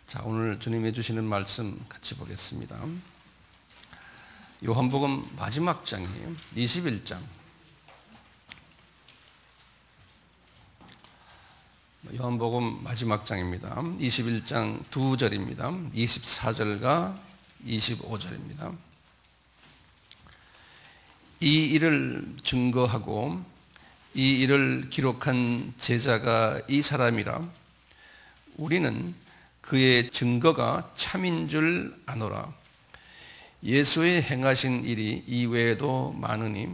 자, 오늘 주님이 주시는 말씀 같이 보겠습니다. 요한복음 마지막 장이에요. 21장. 요한복음 마지막 장입니다. 21장 2절입니다. 24절과 25절입니다. 이 일을 증거하고 이 일을 기록한 제자가 이 사람이라 우리는 그의 증거가 참인 줄 아노라. 예수의 행하신 일이 이외에도 많으니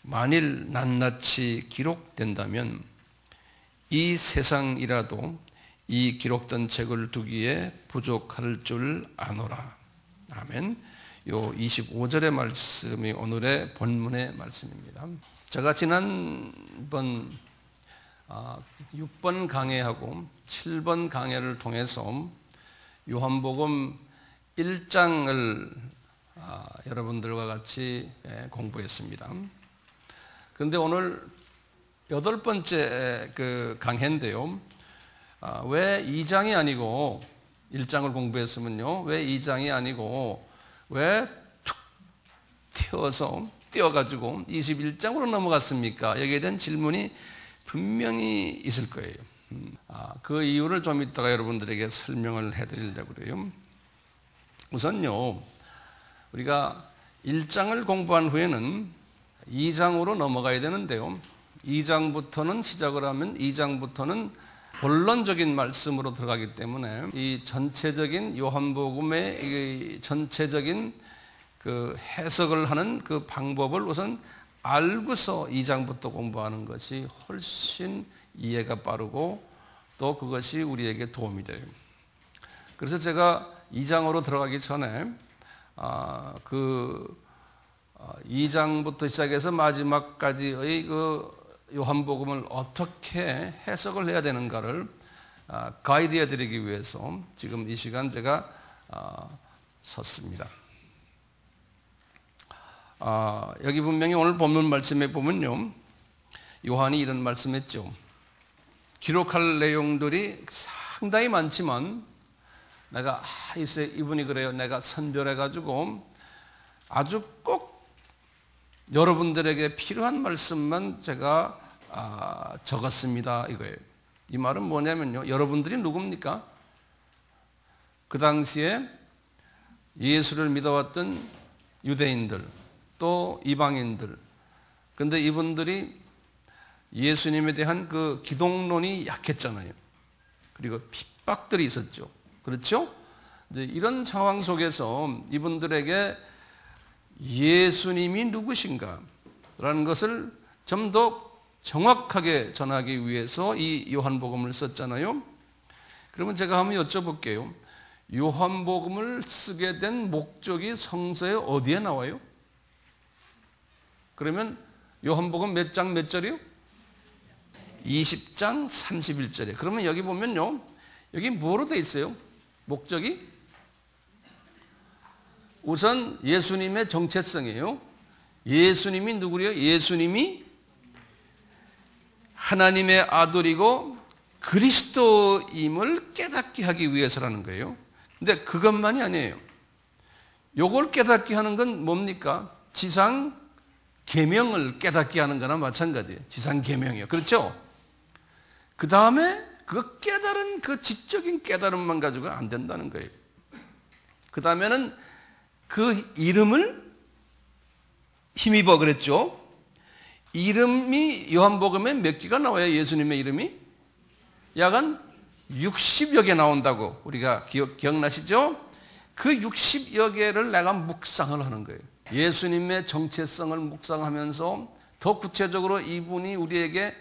만일 낱낱이 기록된다면 이 세상이라도 이 기록된 책을 두기에 부족할 줄 아노라. 아멘. 요 25절의 말씀이 오늘의 본문의 말씀입니다. 제가 지난번 6번 강해하고 7번 강해를 통해서 요한복음 1장을 여러분들과 같이 공부했습니다. 그런데 오늘 8번째 그 강해인데요. 왜 2장이 아니고 1장을 공부했으면요. 왜 2장이 아니고 왜 툭 띄어가지고 21장으로 넘어갔습니까? 여기에 대한 질문이 분명히 있을 거예요. 그 이유를 좀 이따가 여러분들에게 설명을 해드리려고 그래요. 우선요, 우리가 1장을 공부한 후에는 2장으로 넘어가야 되는데요. 2장부터는 시작을 하면 2장부터는 본론적인 말씀으로 들어가기 때문에 이 전체적인 요한복음의 이 전체적인 그 해석을 하는 그 방법을 우선 알고서 2장부터 공부하는 것이 훨씬 이해가 빠르고 또 그것이 우리에게 도움이 돼요. 그래서 제가 2장으로 들어가기 전에 2장부터 시작해서 마지막까지의 그 요한복음을 어떻게 해석을 해야 되는가를 가이드해 드리기 위해서 지금 이 시간 제가 섰습니다. 여기 분명히 오늘 본문 말씀에 보면요, 요한이 이런 말씀했죠. 기록할 내용들이 상당히 많지만 내가 이분이 그래요. 내가 선별해가지고 아주 꼭 여러분들에게 필요한 말씀만 제가 적었습니다. 이거예요. 이 말은 뭐냐면요, 여러분들이 누굽니까? 그 당시에 예수를 믿어왔던 유대인들 또 이방인들. 근데 이분들이 예수님에 대한 그 기독론이 약했잖아요. 그리고 핍박들이 있었죠. 그렇죠? 이제 이런 상황 속에서 이분들에게 예수님이 누구신가 라는 것을 좀 더 정확하게 전하기 위해서 이 요한복음을 썼잖아요. 그러면 제가 한번 여쭤볼게요. 요한복음을 쓰게 된 목적이 성서에 어디에 나와요? 그러면 요한복음 몇 장 몇 절이요? 20장 31절이에요. 그러면 여기 보면요, 여기 뭐로 돼 있어요? 목적이? 우선 예수님의 정체성이에요. 예수님이 누구래요? 예수님이 하나님의 아들이고 그리스도임을 깨닫게 하기 위해서라는 거예요. 근데 그것만이 아니에요. 요걸 깨닫게 하는 건 뭡니까? 지상 계명을 깨닫게 하는 거나 마찬가지예요. 지상 계명이요. 그렇죠? 그 다음에 그 깨달은 그 지적인 깨달음만 가지고 안 된다는 거예요. 그 다음에는 그 이름을 힘입어 그랬죠. 이름이 요한복음에 몇 개가 나와요? 예수님의 이름이? 약 한 60여 개 나온다고 우리가 기억나시죠? 그 60여 개를 내가 묵상을 하는 거예요. 예수님의 정체성을 묵상하면서 더 구체적으로 이분이 우리에게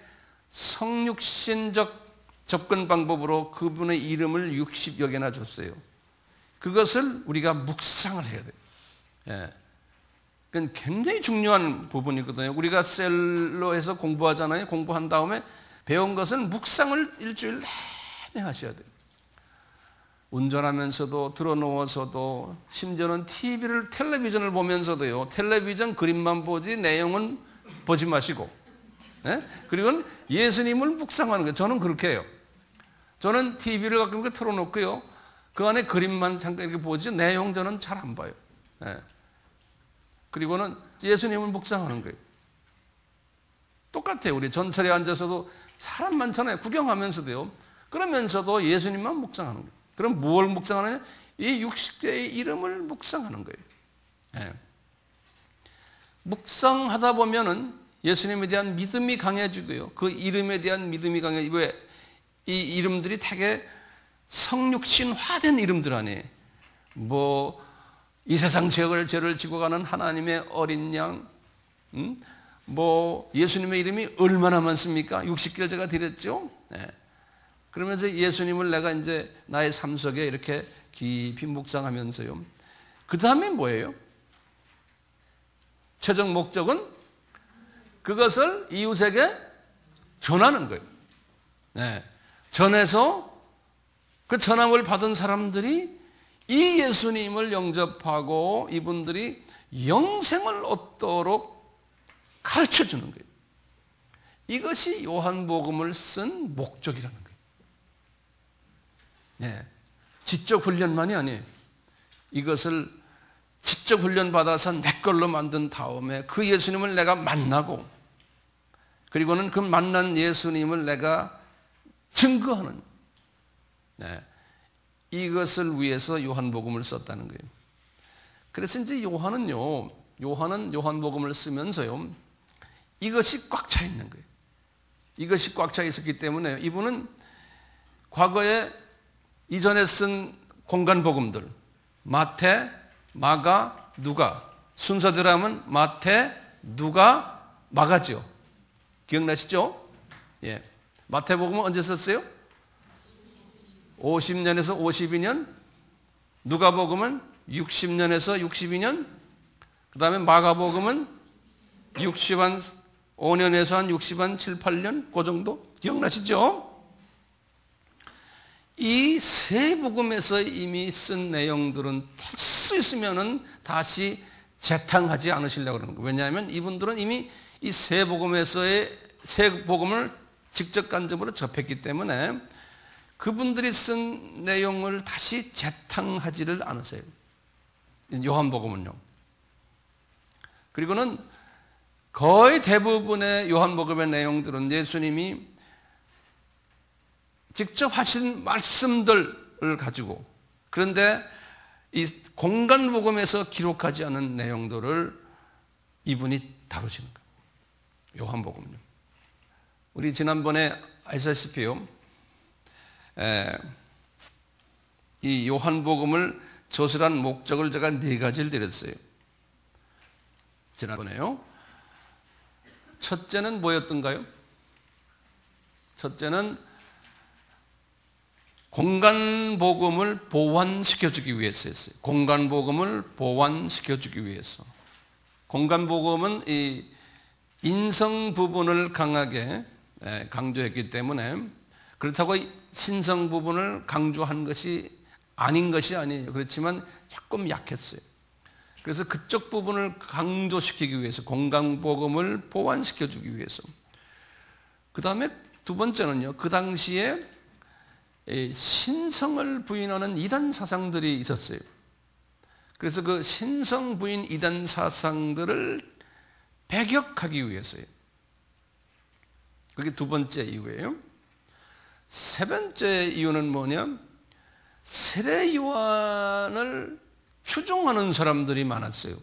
성육신적 접근 방법으로 그분의 이름을 60여 개나 줬어요. 그것을 우리가 묵상을 해야 돼요. 예. 그건 굉장히 중요한 부분이거든요. 우리가 셀러에서 공부하잖아요. 공부한 다음에 배운 것을 묵상을 일주일 내내 하셔야 돼요. 운전하면서도 들어누워서도 심지어는 텔레비전을 보면서도요. 텔레비전 그림만 보지 내용은 보지 마시고, 예? 그리고 예수님을 묵상하는 거예요. 저는 그렇게 해요. 저는 TV를 가끔 틀어놓고요. 그 안에 그림만 잠깐 이렇게 보지 내용 저는 잘 안 봐요. 예. 그리고는 예수님을 묵상하는 거예요. 똑같아요. 우리 전철에 앉아서도 사람 많잖아요. 구경하면서도요. 그러면서도 예수님만 묵상하는 거예요. 그럼 뭘 묵상하느냐? 이 60개의 이름을 묵상하는 거예요. 예. 묵상하다 보면은 예수님에 대한 믿음이 강해지고요. 그 이름에 대한 믿음이 강해지고, 왜? 이 이름들이 되게 성육신화된 이름들 아니에요. 뭐, 이 세상 죄를 지고 가는 하나님의 어린 양, 뭐, 예수님의 이름이 얼마나 많습니까? 60개를 제가 드렸죠? 네. 그러면서 예수님을 내가 이제 나의 삶 속에 이렇게 깊이 묵상하면서요. 그 다음에 뭐예요? 최종 목적은 그것을 이웃에게 전하는 거예요. 네. 전해서 그 전함을 받은 사람들이 이 예수님을 영접하고 이분들이 영생을 얻도록 가르쳐 주는 거예요. 이것이 요한복음을 쓴 목적이라는 거예요. 네. 지적 훈련만이 아니에요. 이것을 지적 훈련 받아서 내 걸로 만든 다음에 그 예수님을 내가 만나고, 그리고는 그 만난 예수님을 내가 증거하는, 네. 이것을 위해서 요한복음을 썼다는 거예요. 그래서 이제 요한은 요한복음을 쓰면서요, 이것이 꽉 차 있는 거예요. 이것이 꽉 차 있었기 때문에 이분은 과거에 이전에 쓴 공간복음들, 마태, 마가, 누가, 순서대로 하면 마태, 누가, 마가죠. 기억나시죠? 예. 마태복음은 언제 썼어요? 50년에서 52년. 누가복음은 60년에서 62년. 그 다음에 마가복음은 65년에서 한 7, 8년 그 정도. 기억나시죠? 이 세 복음에서 이미 쓴 내용들은 될 수 있으면은 다시 재탕하지 않으시려고 그러는 거예요. 왜냐하면 이분들은 이미 이 세 복음에서의 세 복음을 직접 간접으로 접했기 때문에 그분들이 쓴 내용을 다시 재탕하지를 않으세요. 요한복음은요. 그리고는 거의 대부분의 요한복음의 내용들은 예수님이 직접 하신 말씀들을 가지고, 그런데 이 공간복음에서 기록하지 않은 내용들을 이분이 다루시는 거예요. 요한복음요. 우리 지난번에 아시다시피요, 이 요한복음을 저술한 목적을 제가 4가지를 드렸어요. 지난번에요. 첫째는 뭐였던가요? 첫째는 공간복음을 보완시켜주기 위해서였어요. 공간복음을 보완시켜주기 위해서. 공간복음은 이 인성 부분을 강하게 강조했기 때문에, 그렇다고 신성 부분을 강조한 것이 아닌 것이 아니에요. 그렇지만 조금 약했어요. 그래서 그쪽 부분을 강조시키기 위해서, 공간복음을 보완시켜주기 위해서. 그 다음에 두 번째는요, 그 당시에 신성을 부인하는 이단 사상들이 있었어요. 그래서 그 신성 부인 이단 사상들을 배격하기 위해서요. 그게 두 번째 이유예요. 세 번째 이유는 뭐냐? 세례 요한을 추종하는 사람들이 많았어요.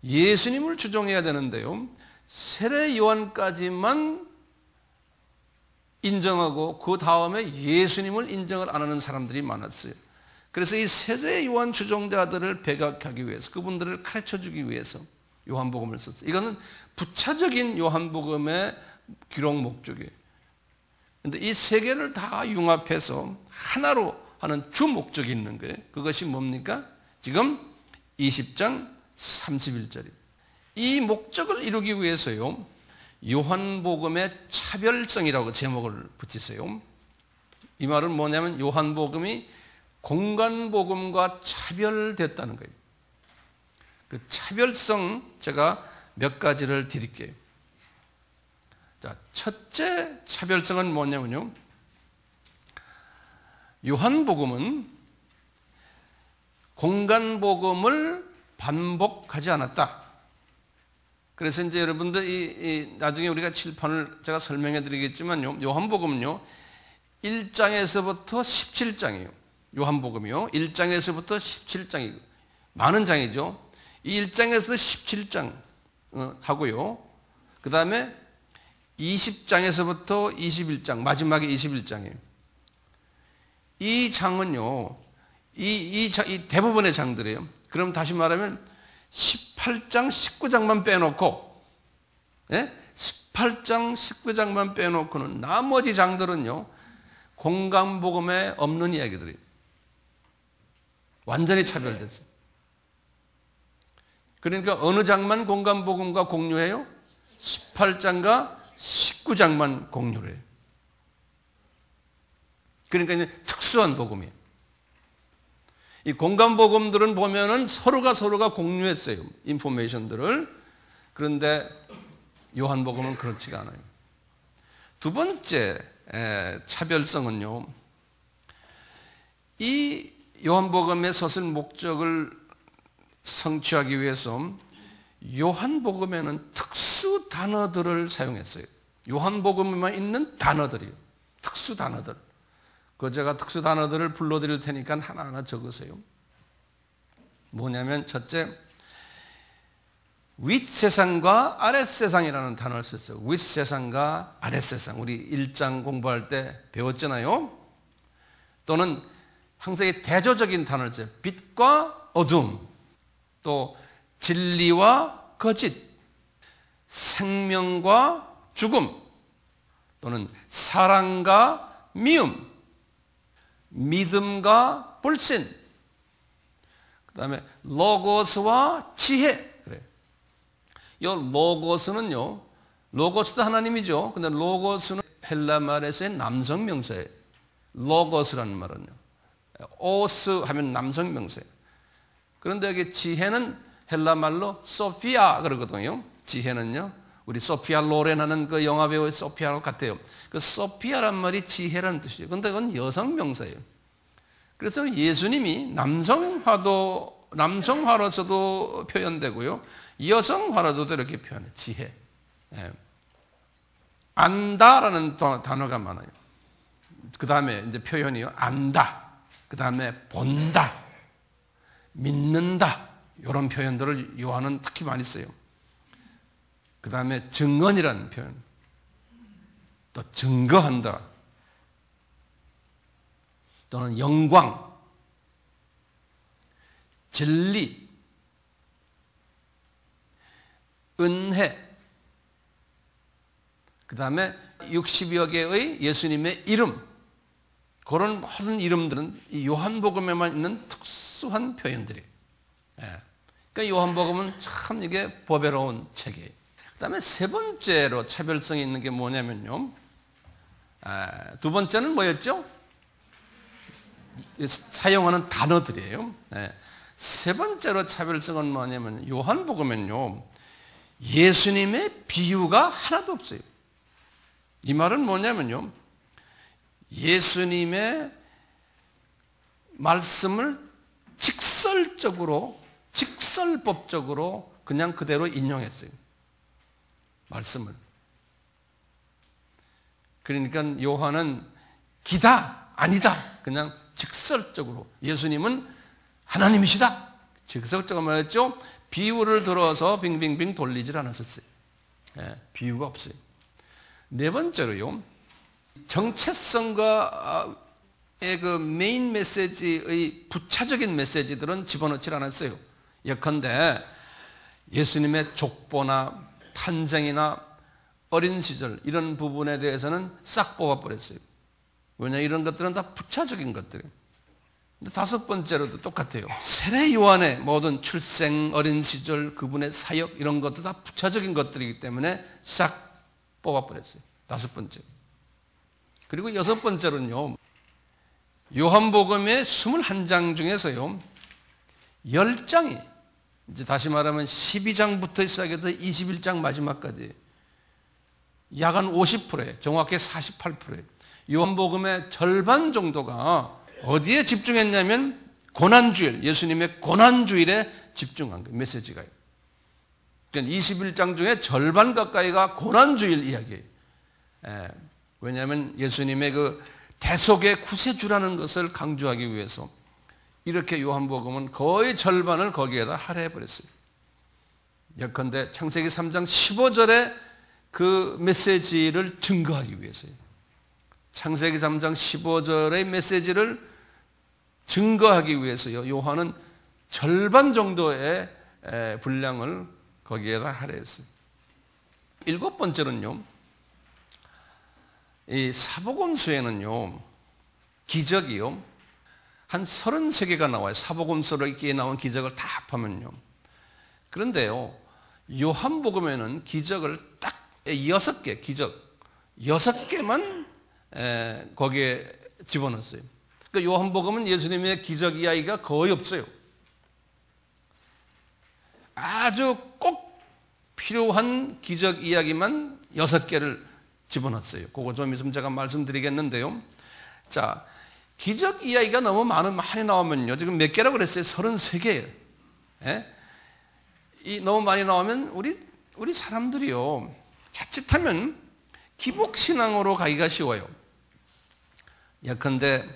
예수님을 추종해야 되는데요, 세례 요한까지만 인정하고 그 다음에 예수님을 인정을 안 하는 사람들이 많았어요. 그래서 이 세례 요한 추종자들을 배격하기 위해서, 그분들을 가르쳐주기 위해서 요한복음을 썼어요. 이거는 부차적인 요한복음의 기록 목적이에요. 그런데 이 세 개를 다 융합해서 하나로 하는 주 목적이 있는 거예요. 그것이 뭡니까? 지금 20장 31절이에요. 이 목적을 이루기 위해서요, 요한복음의 차별성이라고 제목을 붙이세요. 이 말은 뭐냐면 요한복음이 공간복음과 차별됐다는 거예요. 그 차별성 제가 몇 가지를 드릴게요. 자, 첫째 차별성은 뭐냐면요, 요한복음은 공간복음을 반복하지 않았다. 그래서 이제 여러분들 나중에 우리가 칠판을 제가 설명해 드리겠지만요. 요한복음은요. 1장에서부터 17장이에요. 요한복음이요. 1장에서부터 17장이고 많은 장이죠. 이 1장에서 17장 하고요. 그 다음에 20장에서부터 21장, 마지막에 21장이에요. 이 장은요, 이 대부분의 장들이에요. 그럼 다시 말하면 18장, 19장만 빼놓고, 예? 18장, 19장만 빼놓고는 나머지 장들은요, 공간복음에 없는 이야기들이에요. 완전히 차별됐어요. 그러니까 어느 장만 공간복음과 공유해요? 18장과 19장만 공유를 해요. 그러니까 이제 특수한 복음이에요. 이 공간복음들은 보면은 서로가 공유했어요. 인포메이션들을. 그런데 요한복음은 그렇지가 않아요. 두 번째 차별성은요. 이 요한복음의 서술 목적을 성취하기 위해서 요한복음에는 특수 단어들을 사용했어요. 요한복음에만 있는 단어들이요. 특수 단어들. 제가 특수 단어들을 불러드릴 테니까 하나하나 적으세요. 뭐냐면 첫째, 윗세상과 아랫세상이라는 단어를 썼어요. 윗세상과 아랫세상. 우리 1장 공부할 때 배웠잖아요. 또는 항상 대조적인 단어를 써요. 빛과 어둠, 또 진리와 거짓, 생명과 죽음, 또는 사랑과 미움, 믿음과 불신, 그 다음에 로고스와 지혜. 그래요. 이 로고스는요, 로고스도 하나님이죠. 근데 로고스는 헬라 말에서의 남성 명사예요. 로고스라는 말은요. 오스 하면 남성 명사예요. 그런데 여기 지혜는 헬라 말로 소피아 그러거든요. 지혜는요. 우리 소피아 로렌 하는 그 영화 배우의 소피아와 같아요. 그 소피아란 말이 지혜라는 뜻이에요. 그런데 그건 여성 명사예요. 그래서 예수님이 남성화로서도 표현되고요. 여성화로도 이렇게 표현해요. 지혜. 예. 안다라는 단어가 많아요. 그 다음에 이제 표현이요. 안다. 그 다음에 본다. 믿는다. 이런 표현들을 요한은 특히 많이 써요. 그 다음에 증언이라는 표현. 또 증거한다. 또는 영광, 진리, 은혜, 그 다음에 60여 개의 예수님의 이름, 그런 모든 이름들은 이 요한복음에만 있는 특수한 표현들이에요. 그러니까 요한복음은 참 이게 보배로운 책이에요. 그 다음에 세 번째로 차별성이 있는 게 뭐냐면요. 두 번째는 뭐였죠? 사용하는 단어들이에요. 세 번째로 차별성은 뭐냐면 요한복음은요. 예수님의 비유가 하나도 없어요. 이 말은 뭐냐면요. 예수님의 말씀을 직설법적으로 그냥 그대로 인용했어요. 말씀을. 그러니까 요한은 기다, 아니다. 그냥 직설적으로 예수님은 하나님이시다. 직설적으로 말했죠. 비유를 들어서 빙빙빙 돌리질 않았었어요. 비유가 없어요. 네 번째로요. 정체성과 그 메인 메시지의 부차적인 메시지들은 집어넣지 않았어요. 예컨대 예수님의 족보나 탄생이나 어린 시절 이런 부분에 대해서는 싹 뽑아버렸어요. 왜냐 이런 것들은 다 부차적인 것들이에요. 근데 다섯 번째로도 똑같아요. 세례 요한의 모든 출생, 어린 시절, 그분의 사역 이런 것도 다 부차적인 것들이기 때문에 싹 뽑아버렸어요. 다섯 번째. 그리고 여섯 번째로는요. 요한복음의 21장 중에서요. 10장이 이제 다시 말하면 12장부터 시작해서 21장 마지막까지 약 한 50%예요. 정확히 48%예요. 요한복음의 절반 정도가 어디에 집중했냐면 고난주일, 예수님의 고난주일에 집중한 거예요. 메시지가요. 그러니까 21장 중에 절반 가까이가 고난주일 이야기예요. 왜냐하면 예수님의 그 대속의 구세주라는 것을 강조하기 위해서 이렇게 요한복음은 거의 절반을 거기에다 할애해버렸어요. 예컨대 창세기 3장 15절에 그 메시지를 증거하기 위해서요. 창세기 3장 15절의 메시지를 증거하기 위해서요. 요한은 절반 정도의 분량을 거기에다 할애했어요. 7번째는요. 이 사복음서에는요. 기적이요. 한 33개가 나와요. 사복음서에 나온 기적을 다 합하면요. 그런데요. 요한복음에는 기적을 딱 6개, 기적 6개만 거기에 집어넣었어요. 그러니까 요한복음은 예수님의 기적 이야기가 거의 없어요. 아주 꼭 필요한 기적 이야기만 6개를 집어넣었어요. 그거 좀 있으면 제가 말씀드리겠는데요. 자, 기적 이야기가 너무 많이 나오면요. 지금 몇 개라고 그랬어요? 33개예요. 너무 많이 나오면 우리 사람들이요. 자칫하면 기복신앙으로 가기가 쉬워요. 예컨대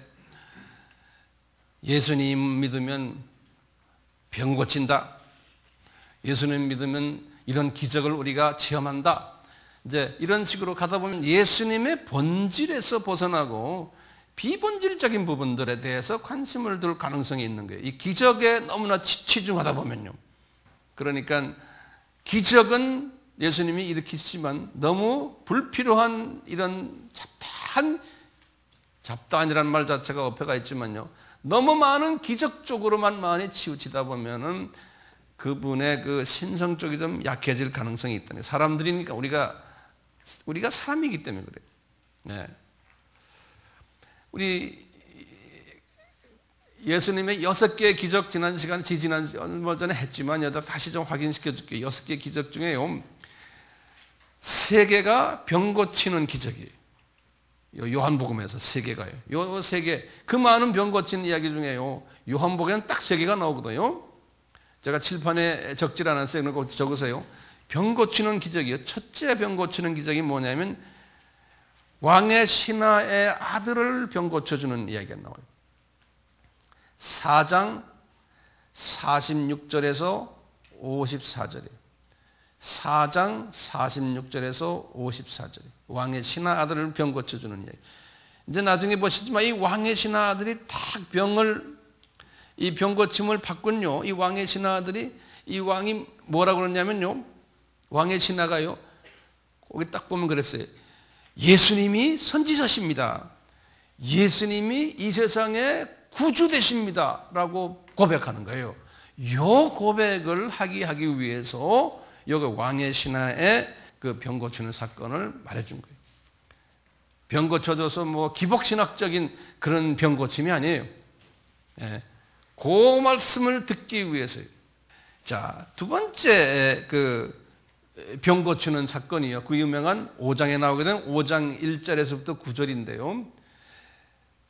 예수님 믿으면 병 고친다. 예수님 믿으면 이런 기적을 우리가 체험한다. 이제 이런 식으로 가다 보면 예수님의 본질에서 벗어나고 비본질적인 부분들에 대해서 관심을 둘 가능성이 있는 거예요. 이 기적에 너무나 치중하다 보면요. 그러니까 기적은 예수님이 일으키시지만 너무 불필요한 이런 잡다한이라는 말 자체가 어폐가 있지만요. 너무 많은 기적 쪽으로만 많이 치우치다 보면은 그분의 그 신성 쪽이 좀 약해질 가능성이 있다는 거예요. 사람들이니까 우리가 사람이기 때문에 그래요. 네. 우리 예수님의 6개의 기적 지난 얼마 전에 했지만 다시 좀 확인시켜 줄게요. 6개의 기적 중에요. 3개가 병 고치는 기적이에요. 요한복음에서 3개가요. 요 3개, 그 많은 병 고치는 이야기 중에요. 요한복음에는 딱 3개가 나오거든요. 제가 칠판에 적질 않았어요. 그러니까 적으세요. 병 고치는 기적이요. 첫째 병 고치는 기적이 뭐냐면 왕의 신하의 아들을 병 고쳐주는 이야기가 나와요. 4장 46절에서 54절이에요. 4장 46절에서 54절이에요. 왕의 신하 아들을 병 고쳐주는 이야기. 이제 나중에 보시지만 이 왕의 신하 아들이 딱 이 병 고침을 받군요. 이 왕의 신하 아들이, 이 왕이 뭐라고 그러냐면요. 왕의 신하가요. 거기 딱 보면 그랬어요. 예수님이 선지자십니다. 예수님이 이 세상의 구주 되십니다. 라고 고백하는 거예요. 이 고백을 하기 위해서 여기 왕의 신하의 그 병 고치는 사건을 말해준 거예요. 병 고쳐줘서 뭐 기복신학적인 그런 병 고침이 아니에요. 그 말씀을 듣기 위해서요. 자, 두 번째 그 병 고치는 사건이요. 그 유명한 5장에 나오게 된 5장 1절에서부터 9절인데요.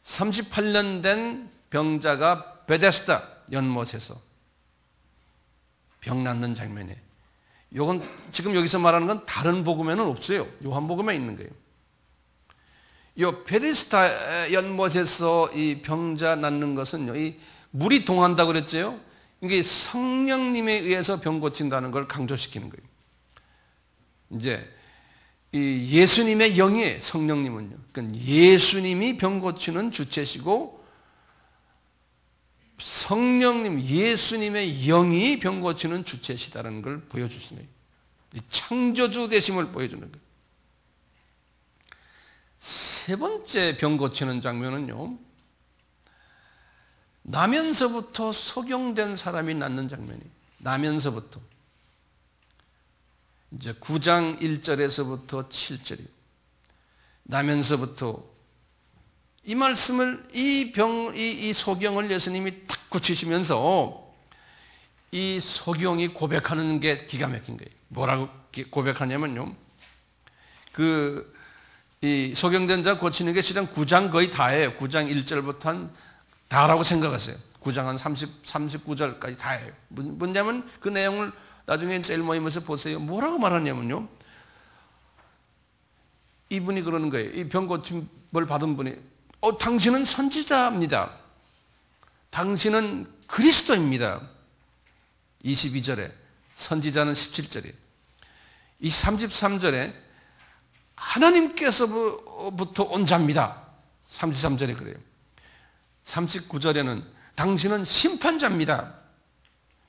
38년 된 병자가 베데스다 연못에서 병 낫는 장면이에요. 이건 지금 여기서 말하는 건 다른 복음에는 없어요. 요한복음에 있는 거예요. 이 베데스다 연못에서 이 병자 낫는 것은요, 이 물이 동한다고 그랬죠. 이게 성령님에 의해서 병 고친다는 걸 강조시키는 거예요. 이제 이 예수님의 영이에요. 성령님은요. 그러니까 예수님이 병 고치는 주체시고 성령님, 예수님의 영이 병 고치는 주체시다는 걸 보여주시는 거예요. 이 창조주 되심을 보여주는 거예요. 세 번째 병 고치는 장면은요, 나면서부터 소경된 사람이 낫는 장면이에요. 나면서부터. 이제 9장 1절에서부터 7절이에요. 나면서부터 이 말씀을 이 소경을 예수님이 딱 고치시면서 이 소경이 고백하는 게 기가 막힌 거예요. 뭐라고 고백하냐면요. 이 소경된 자 고치는 게 실은 9장 거의 다예요. 9장 1절부터 다라고 생각하세요. 9장 한 39절까지 다예요. 뭐냐면 그 내용을 나중에 셀 모임에서 보세요. 뭐라고 말하냐면요. 이분이 그러는 거예요. 이 병 고침을 받은 분이 당신은 선지자입니다. 당신은 그리스도입니다. 22절에 선지자는 17절에 이 33절에 하나님께서부터 온 자입니다. 33절에 그래요. 39절에는 당신은 심판자입니다.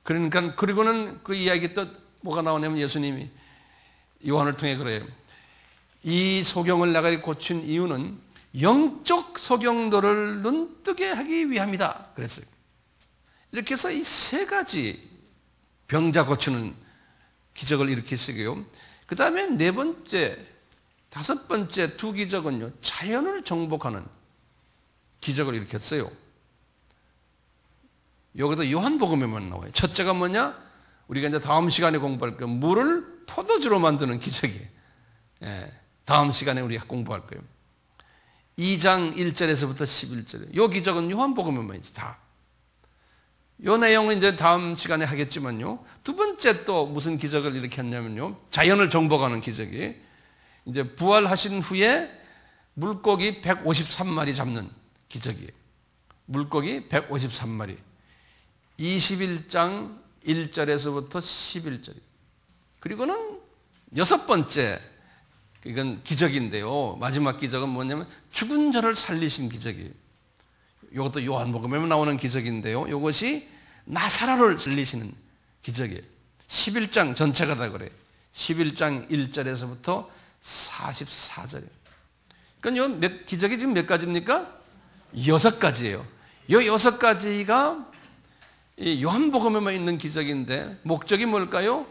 그러니까 그리고는 그 이야기 또 뭐가 나오냐면 예수님이 요한을 통해 그래요. 이 소경을 내가 고친 이유는 영적 소경들을 눈뜨게 하기 위함이다 그랬어요. 이렇게 해서 이 세 가지 병자 고치는 기적을 일으키시고요. 그 다음에 네 번째, 다섯 번째 두 기적은요, 자연을 정복하는 기적을 일으켰어요. 여기도 요한복음에만 나와요. 첫째가 뭐냐? 우리가 이제 다음 시간에 공부할 거예요. 물을 포도주로 만드는 기적이에요. 다음 시간에 우리가 공부할 거예요. 2장 1절에서부터 11절에. 이 기적은 요한복음에만 있지, 다. 이 내용은 이제 다음 시간에 하겠지만요. 두 번째 또 무슨 기적을 일으켰냐면요. 자연을 정복하는 기적이 이제 부활하신 후에 물고기 153마리 잡는 기적이에요. 물고기 153마리. 21장 1절에서부터 11절. 그리고는 여섯 번째, 이건 기적인데요. 마지막 기적은 뭐냐면 죽은 자를 살리신 기적이에요. 이것도 요한복음에 나오는 기적인데요. 이것이 나사로를 살리시는 기적이에요. 11장 전체가 다 그래요. 11장 1절에서부터 44절이에요. 그러니까 이 기적이 지금 몇 가지입니까? 6가지예요. 이 6가지가 이 요한복음에만 있는 기적인데 목적이 뭘까요?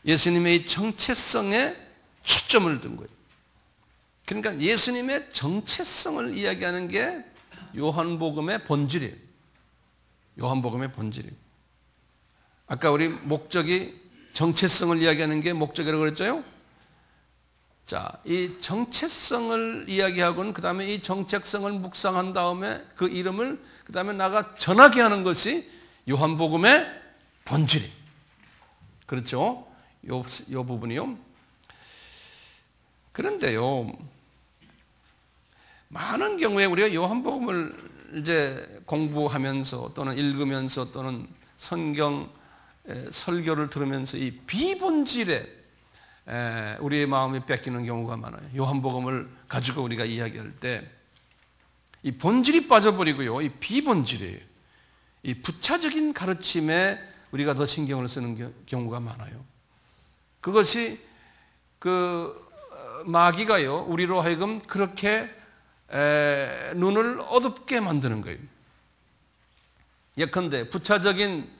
예수님의 정체성에 초점을 둔 거예요. 그러니까 예수님의 정체성을 이야기하는 게 요한복음의 본질이에요. 요한복음의 본질이에요. 아까 우리 목적이 정체성을 이야기하는 게 목적이라고 그랬죠? 자, 이 정체성을 이야기하고는 그 다음에 이 정체성을 묵상한 다음에 그 이름을 그 다음에 나가 전하게 하는 것이 요한복음의 본질이에요. 그렇죠? 요 부분이요. 그런데요, 많은 경우에 우리가 요한복음을 이제 공부하면서 또는 읽으면서 또는 성경 설교를 들으면서 이 비본질에 우리의 마음이 뺏기는 경우가 많아요. 요한복음을 가지고 우리가 이야기할 때 이 본질이 빠져버리고요, 이 비본질이에요. 이 부차적인 가르침에 우리가 더 신경을 쓰는 경우가 많아요. 그것이 그 마귀가요, 우리로 하여금 그렇게 눈을 어둡게 만드는 거예요. 예컨대 부차적인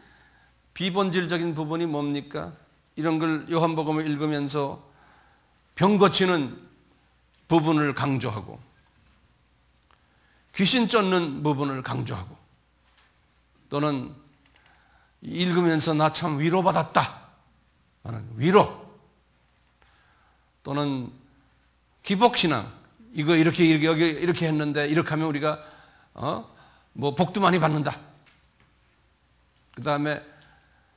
비본질적인 부분이 뭡니까? 이런 걸 요한복음을 읽으면서 병 고치는 부분을 강조하고 귀신 쫓는 부분을 강조하고 또는 읽으면서 나 참 위로받았다 하는 위로, 또는 기복신앙, 이거 이렇게 했는데 이렇게 하면 우리가 뭐 복도 많이 받는다. 그 다음에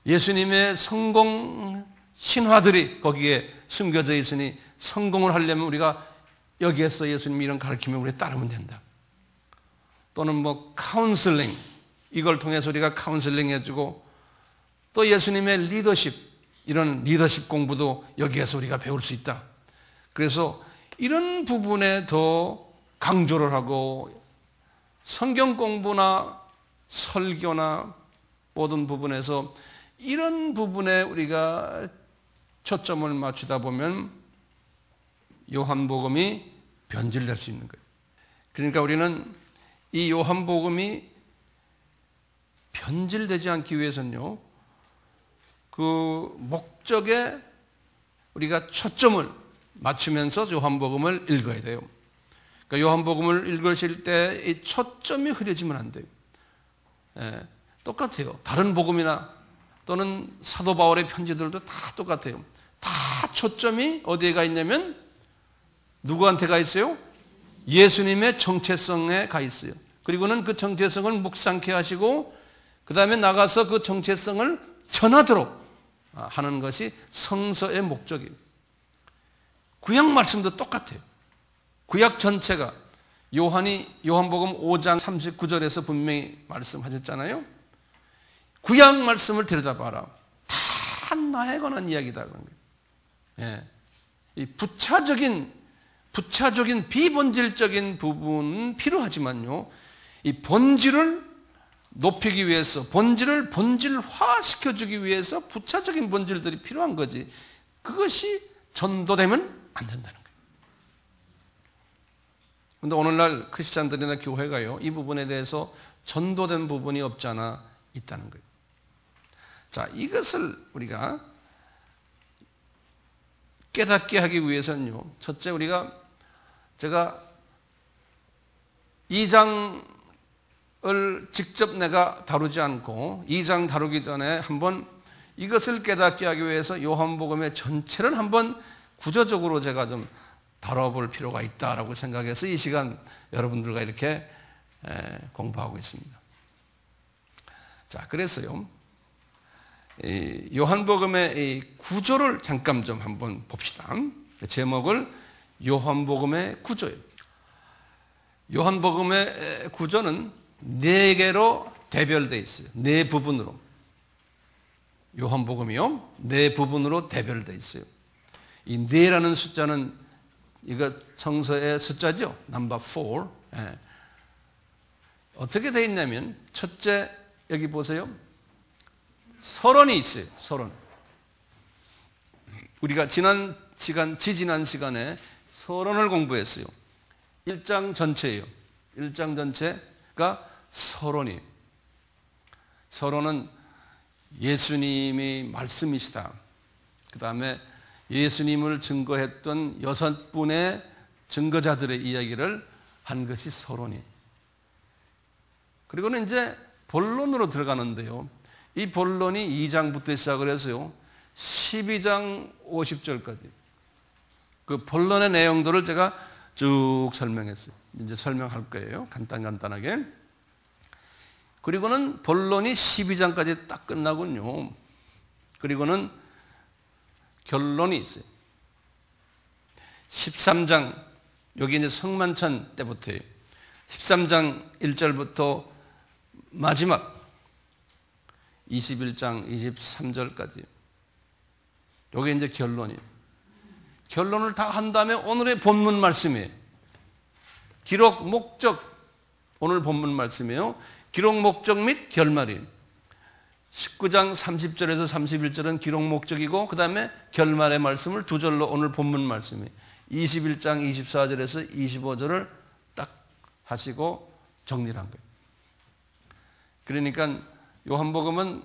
예수님의 성공 신화들이 거기에 숨겨져 있으니 성공을 하려면 우리가 여기에서 예수님이 이런 가르침을 우리 따르면 된다. 또는 뭐 카운슬링, 이걸 통해서 우리가 카운슬링 해주고 또 예수님의 리더십, 이런 리더십 공부도 여기에서 우리가 배울 수 있다. 그래서 이런 부분에 더 강조를 하고 성경 공부나 설교나 모든 부분에서 이런 부분에 우리가 초점을 맞추다 보면 요한복음이 변질될 수 있는 거예요. 그러니까 우리는 이 요한복음이 변질되지 않기 위해서는요, 그 목적에 우리가 초점을 맞추면서 요한복음을 읽어야 돼요. 그러니까 요한복음을 읽으실 때 이 초점이 흐려지면 안 돼요. 똑같아요. 다른 복음이나 또는 사도 바울의 편지들도 다 똑같아요. 다 초점이 어디에 가 있냐면 누구한테 가 있어요? 예수님의 정체성에 가 있어요. 그리고는 그 정체성을 묵상케 하시고 그 다음에 나가서 그 정체성을 전하도록 하는 것이 성서의 목적이에요. 구약 말씀도 똑같아요. 구약 전체가 요한복음 5장 39절에서 분명히 말씀하셨잖아요. 구약 말씀을 들여다봐라. 다 나에 관한 이야기다 그런 거예요. 예. 이 부차적인 비본질적인 부분은 필요하지만요, 이 본질을 높이기 위해서, 본질을 본질화 시켜주기 위해서 부차적인 본질들이 필요한 거지, 그것이 전도되면 안 된다는 거예요. 그런데 오늘날 크리스찬들이나 교회가요, 이 부분에 대해서 전도된 부분이 없잖아 있다는 거예요. 자, 이것을 우리가 깨닫게 하기 위해서는요, 첫째, 제가 2장을 직접 내가 다루지 않고 2장 다루기 전에 한번 이것을 깨닫게 하기 위해서 요한복음의 전체를 한번 구조적으로 제가 좀 다뤄볼 필요가 있다라고 생각해서 이 시간 여러분들과 이렇게 공부하고 있습니다. 자, 그래서요, 요한복음의 이 구조를 잠깐 좀 한번 봅시다. 제목을 요한복음의 구조예요. 요한복음의 구조는 4개로 대별되어 있어요. 4부분으로. 요한복음이요, 4부분으로 대별되어 있어요. 이 4라는 숫자는 이거 성서의 숫자죠. 넘버 4. 어떻게 되어 있냐면, 첫째, 여기 보세요. 서론이 있어요. 서론. 우리가 지난 시간에 서론을 공부했어요. 1장 전체예요. 1장 전체가 서론이에요. 서론은 예수님이 말씀이시다. 그 다음에 예수님을 증거했던 6분의 증거자들의 이야기를 한 것이 서론이에요. 그리고는 이제 본론으로 들어가는데요, 이 본론이 2장부터 시작을 해서요, 12장 50절까지 그 본론의 내용들을 제가 쭉 설명했어요. 이제 설명할 거예요. 간단하게. 그리고는 본론이 12장까지 딱 끝나군요. 그리고는 결론이 있어요. 13장, 여기 이제 성만찬 때부터예요. 13장 1절부터 마지막 21장 23절까지. 여기 이제 결론이에요. 결론을 다 한 다음에 오늘의 본문 말씀이에요. 기록 목적, 오늘 본문 말씀이에요. 기록 목적 및 결말이에요. 19장 30절에서 31절은 기록 목적이고, 그 다음에 결말의 말씀을 2절로 오늘 본문 말씀이에요. 21장 24절에서 25절을 딱 하시고 정리를 한 거예요. 그러니까 요한복음은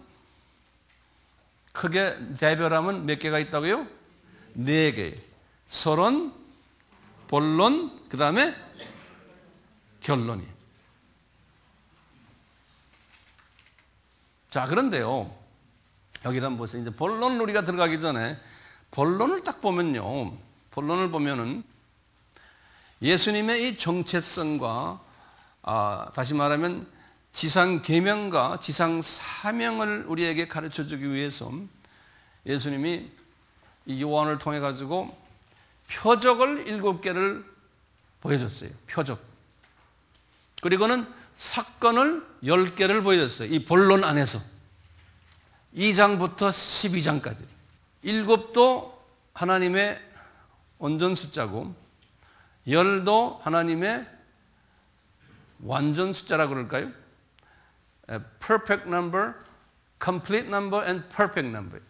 크게 대별하면 몇 개가 있다고요? 4개. 서론, 본론, 그 다음에 결론이. 자, 그런데요, 여기를 한번 보세요. 이제 본론을 우리가 들어가기 전에 본론을 딱 보면요, 본론을 보면은 예수님의 이 정체성과 다시 말하면 지상 계명과 지상 사명을 우리에게 가르쳐 주기 위해서 예수님이 이 요한을 통해 가지고 표적을 7개를 보여줬어요. 표적. 그리고는 사건을 10개를 보여줬어요. 이 본론 안에서 2장부터 12장까지 7도 하나님의 온전 숫자고 10도 하나님의 완전 숫자라고 그럴까요? Perfect number, complete number and perfect number.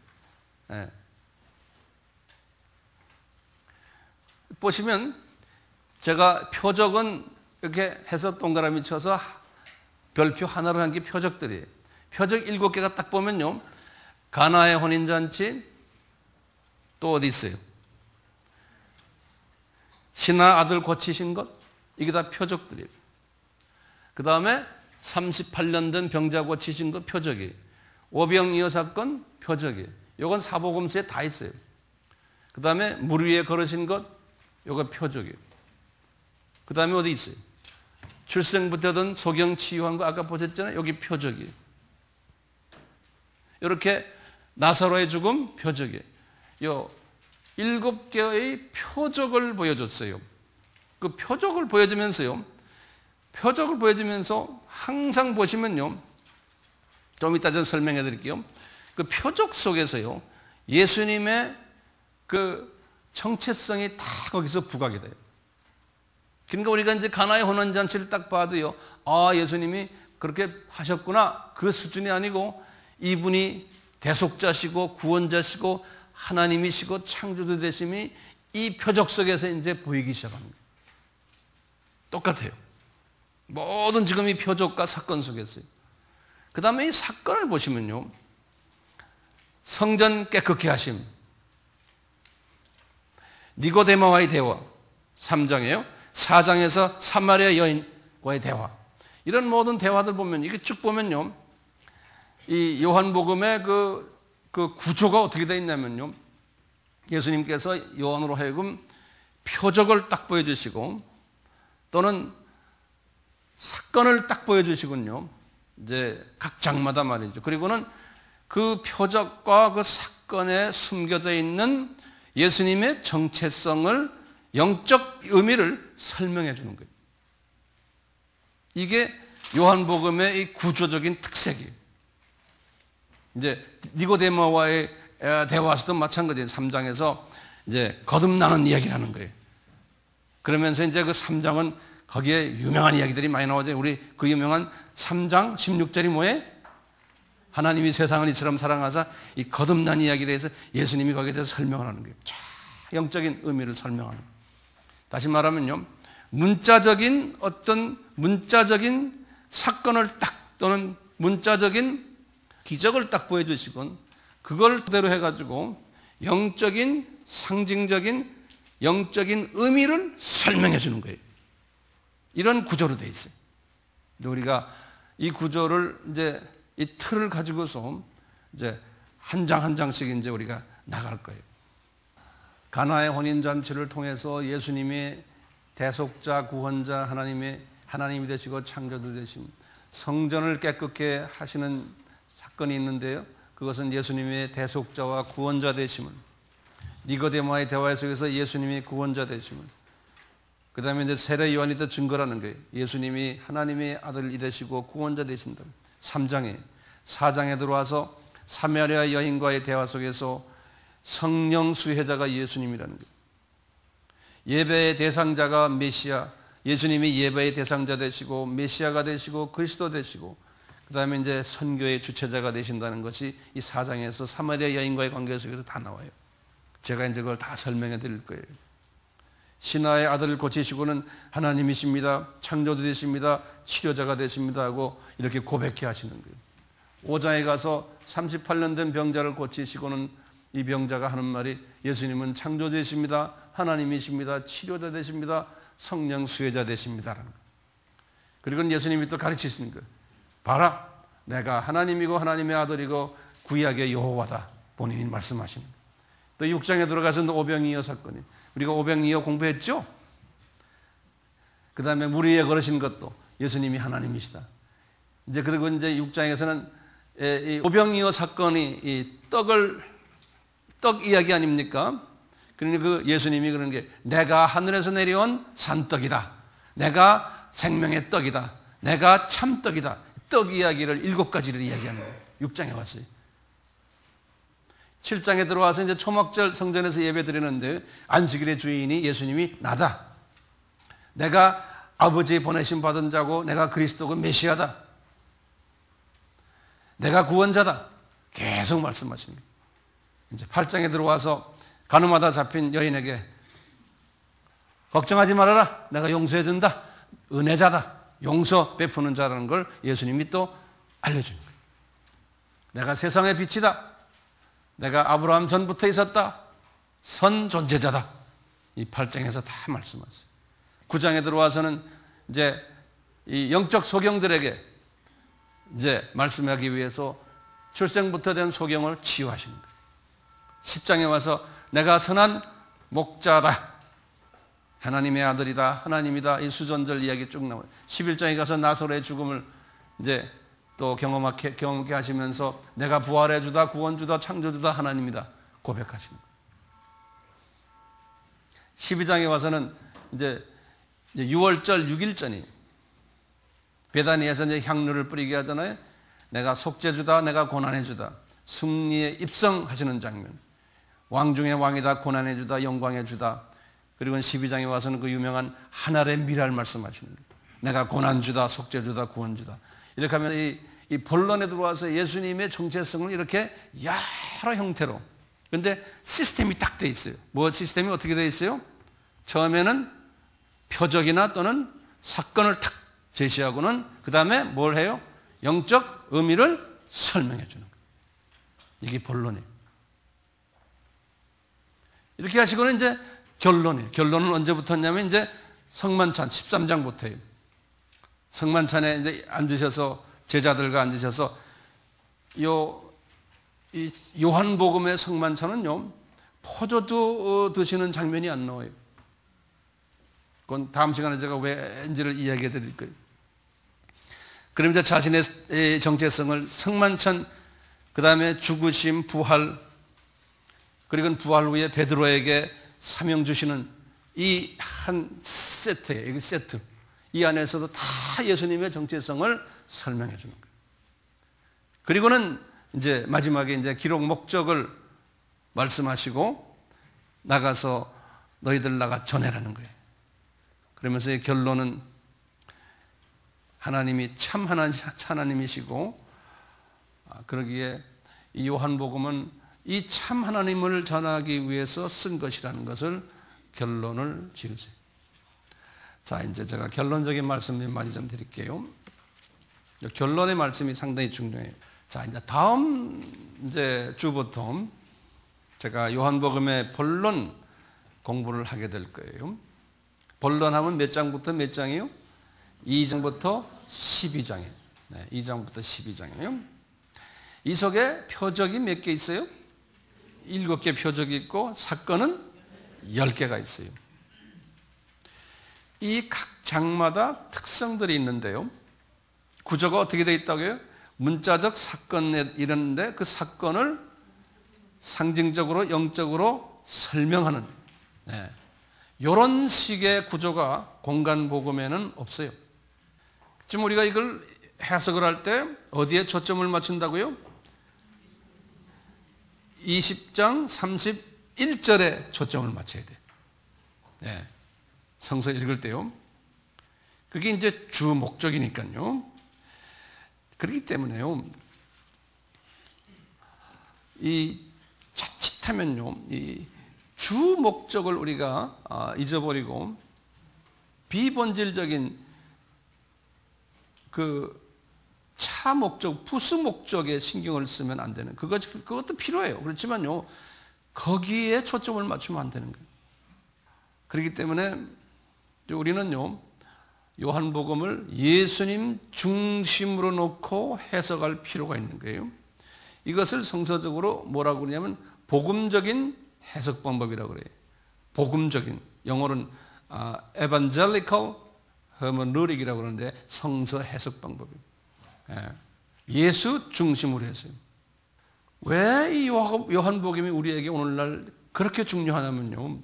보시면 제가 표적은 이렇게 해서 동그라미 쳐서 별표 하나로 한 게 표적들이에요. 표적 7개가 딱 보면요, 가나의 혼인잔치, 또 어디 있어요? 신하 아들 고치신 것, 이게 다 표적들이에요. 그 다음에 38년 된 병자 고치신 것 표적이에요. 오병이어 사건 표적이에요. 이건 사복음서에 다 있어요. 그 다음에 물 위에 걸으신 것, 이거 표적이에요. 그 다음에 어디 있어요? 출생부터 든 소경 치유한 거 아까 보셨잖아요. 여기 표적이에요. 이렇게 나사로의 죽음 표적이에요. 요 7개의 표적을 보여줬어요. 그 표적을 보여주면서 항상 보시면요, 좀 이따 좀 설명해 드릴게요. 그 표적 속에서요, 예수님의 그 정체성이 다 거기서 부각이 돼요. 그러니까 우리가 이제 가나의 혼인잔치를 딱 봐도요, 아, 예수님이 그렇게 하셨구나, 그 수준이 아니고 이분이 대속자시고 구원자시고 하나님이시고 창조주 되심이 이 표적 속에서 이제 보이기 시작합니다. 똑같아요. 모든 지금 이 표적과 사건 속에서요. 그 다음에 이 사건을 보시면요, 성전 깨끗게 하심, 니고데모와의 대화 3장이에요. 4장에서 사마리아 여인과의 대화, 이런 모든 대화들 보면, 이게 쭉 보면요, 이 요한복음의 그 구조가 어떻게 되어 있냐면요, 예수님께서 요한으로 하여금 표적을 딱 보여주시고 또는 사건을 딱 보여주시군요. 이제 각 장마다 말이죠. 그리고는 그 표적과 그 사건에 숨겨져 있는 예수님의 정체성을, 영적 의미를 설명해 주는 거예요. 이게 요한복음의 이 구조적인 특색이에요. 이제 니고데모와의 대화에서도 마찬가지예요. 3장에서 이제 거듭나는 이야기를 하는 거예요. 그러면서 이제 그 3장은 거기에 유명한 이야기들이 많이 나오죠. 우리 그 유명한 3장 16절이 뭐예요? 하나님이 세상을 이처럼 사랑하사, 이 거듭난 이야기를 해서 예수님이 거기에 대해서 설명을 하는 거예요. 영적인 의미를 설명하는 거예요. 다시 말하면요, 문자적인 사건을 딱, 또는 문자적인 기적을 딱 보여주시곤 그걸 그대로 해가지고 영적인, 상징적인, 영적인 의미를 설명해 주는 거예요. 이런 구조로 되어 있어요. 우리가 이 구조를 이제 이 틀을 가지고서 이제 한 장 한 장씩 이제 우리가 나갈 거예요. 가나의 혼인잔치를 통해서 예수님이 대속자, 구원자, 하나님이 되시고 창조주 되심, 성전을 깨끗게 하시는 사건이 있는데요, 그것은 예수님의 대속자와 구원자 되심을, 니고데모와의 대화 속에서 예수님이 구원자 되심을, 그 다음에 이제 세례 요한이 더 증거라는 거예요. 예수님이 하나님의 아들이 되시고 구원자 되신다. 3장에, 4장에 들어와서 사마리아 여인과의 대화 속에서 성령 수혜자가 예수님이라는 거예요. 예배의 대상자가 메시아, 예수님이 예배의 대상자 되시고 메시아가 되시고 그리스도 되시고, 그 다음에 이제 선교의 주체자가 되신다는 것이 이 4장에서 사마리아 여인과의 관계 속에서 다 나와요. 제가 이제 그걸 다 설명해 드릴 거예요. 신하의 아들을 고치시고는 하나님이십니다, 창조주 되십니다, 치료자가 되십니다 하고 이렇게 고백해 하시는 거예요. 5장에 가서 38년 된 병자를 고치시고는 이 병자가 하는 말이, 예수님은 창조주이십니다, 하나님이십니다, 치료자 되십니다, 성령 수혜자 되십니다라는 거예요. 그리고 예수님이 또 가르치시는 거예요. 봐라, 내가 하나님이고 하나님의 아들이고 구약의 여호와다, 본인이 말씀하시는 거예요. 또 6장에 들어가서 오병이어 사건이, 우리가 오병이어 공부했죠? 그 다음에 물 위에 걸으신 것도 예수님이 하나님이시다. 이제 그리고 이제 6장에서는 이 오병이어 사건이 이 떡 이야기 아닙니까? 그러니 그 예수님이 그런 게, 내가 하늘에서 내려온 산떡이다, 내가 생명의 떡이다, 내가 참떡이다. 떡 이야기를 7가지를 이야기하는 거예요. 6장에 왔어요. 7장에 들어와서 이제 초막절 성전에서 예배 드리는데, 안식일의 주인이 예수님이 나다, 내가 아버지의 보내심 받은 자고, 내가 그리스도고 메시아다, 내가 구원자다, 계속 말씀하시는 거예요. 이제 8장에 들어와서 가늠하다 잡힌 여인에게, 걱정하지 말아라, 내가 용서해 준다, 은혜자다, 용서 베푸는 자라는 걸 예수님이 또 알려주는 거예요. 내가 세상의 빛이다, 내가 아브라함 전부터 있었다, 선 존재자다. 이 8장에서 다 말씀하세요. 9장에 들어와서는 이제 이 영적 소경들에게 이제 말씀하기 위해서 출생부터 된 소경을 치유하시는 거예요. 10장에 와서 내가 선한 목자다, 하나님의 아들이다, 하나님이다, 이 수전절 이야기 쭉 나와요. 11장에 가서 나사로의 죽음을 이제 또 경험하게 하시면서 내가 부활해 주다, 구원 주다, 창조 주다 하나님이다 고백하시는 거예요. 12장에 와서는 이제 6월절 6일전이 베다니에서 이제 향료를 뿌리게 하잖아요. 내가 속죄 주다, 내가 고난해 주다. 승리에 입성하시는 장면. 왕 중의 왕이다, 고난해 주다, 영광해 주다. 그리고 12장에 와서는 그 유명한 하늘의 미랄 말씀하시는 거예요. 내가 고난 주다, 속죄 주다, 구원 주다. 이렇게 하면 이 본론에 들어와서 예수님의 정체성을 이렇게 여러 형태로. 그런데 시스템이 딱 돼 있어요. 뭐 시스템이 어떻게 돼 있어요? 처음에는 표적이나 또는 사건을 탁 제시하고는 그 다음에 뭘 해요? 영적 의미를 설명해 주는 거예요. 이게 본론이에요. 이렇게 하시고는 이제 결론이에요. 결론은 언제부터냐면 이제 성만찬 13장부터예요. 성만찬에 이제 앉으셔서 제자들과 앉으셔서 이 요한복음의 성만찬은요 포도주 드시는 장면이 안 나와요. 그건 다음 시간에 제가 왠지를 이야기해 드릴 거예요. 그럼 이제 자신의 정체성을 성만찬, 그 다음에 죽으심, 부활, 그리고 부활 후에 베드로에게 사명 주시는 이 한 세트예요. 이 세트. 이 안에서도 다 예수님의 정체성을 설명해 주는 거예요. 그리고는 이제 마지막에 이제 기록 목적을 말씀하시고 나가서 너희들 나가 전해라는 거예요. 그러면서 이 결론은 하나님이 참 하나님이시고 그러기에 이 요한복음은 이 참 하나님을 전하기 위해서 쓴 것이라는 것을 결론을 지으세요. 자, 이제 제가 결론적인 말씀 몇 마디 좀 드릴게요. 결론의 말씀이 상당히 중요해요. 자, 이제 다음 이제 주부터 제가 요한복음의 본론 공부를 하게 될 거예요. 본론하면 몇 장부터 몇 장이요? 2장부터 12장이에요. 네, 2장부터 12장이에요. 이 속에 표적이 몇 개 있어요? 7개 표적이 있고 사건은 10개가 있어요. 이 각 장마다 특성들이 있는데요. 구조가 어떻게 되어 있다고요? 문자적 사건에 이르는데 그 사건을 상징적으로 영적으로 설명하는 이런 식의 구조가 공간복음에는 없어요. 지금 우리가 이걸 해석을 할 때 어디에 초점을 맞춘다고요? 20장 31절에 초점을 맞춰야 돼요. 네. 성서 읽을 때요. 그게 이제 주 목적이니까요. 그렇기 때문에요. 이 자칫하면요. 이 주 목적을 우리가 잊어버리고 비본질적인 그 차 목적, 부수 목적에 신경을 쓰면 안 되는 그것도 필요해요. 그렇지만요. 거기에 초점을 맞추면 안 되는 거예요. 그렇기 때문에 우리는요. 요한복음을 예수님 중심으로 놓고 해석할 필요가 있는 거예요. 이것을 성서적으로 뭐라고 그러냐면 복음적인 해석 방법이라고 그래요. 복음적인, 영어로는 evangelical hermeneutic이라고 그러는데 성서 해석 방법이에요. 예수 중심으로 해서요. 왜 이 요한복음이 우리에게 오늘날 그렇게 중요하냐면요.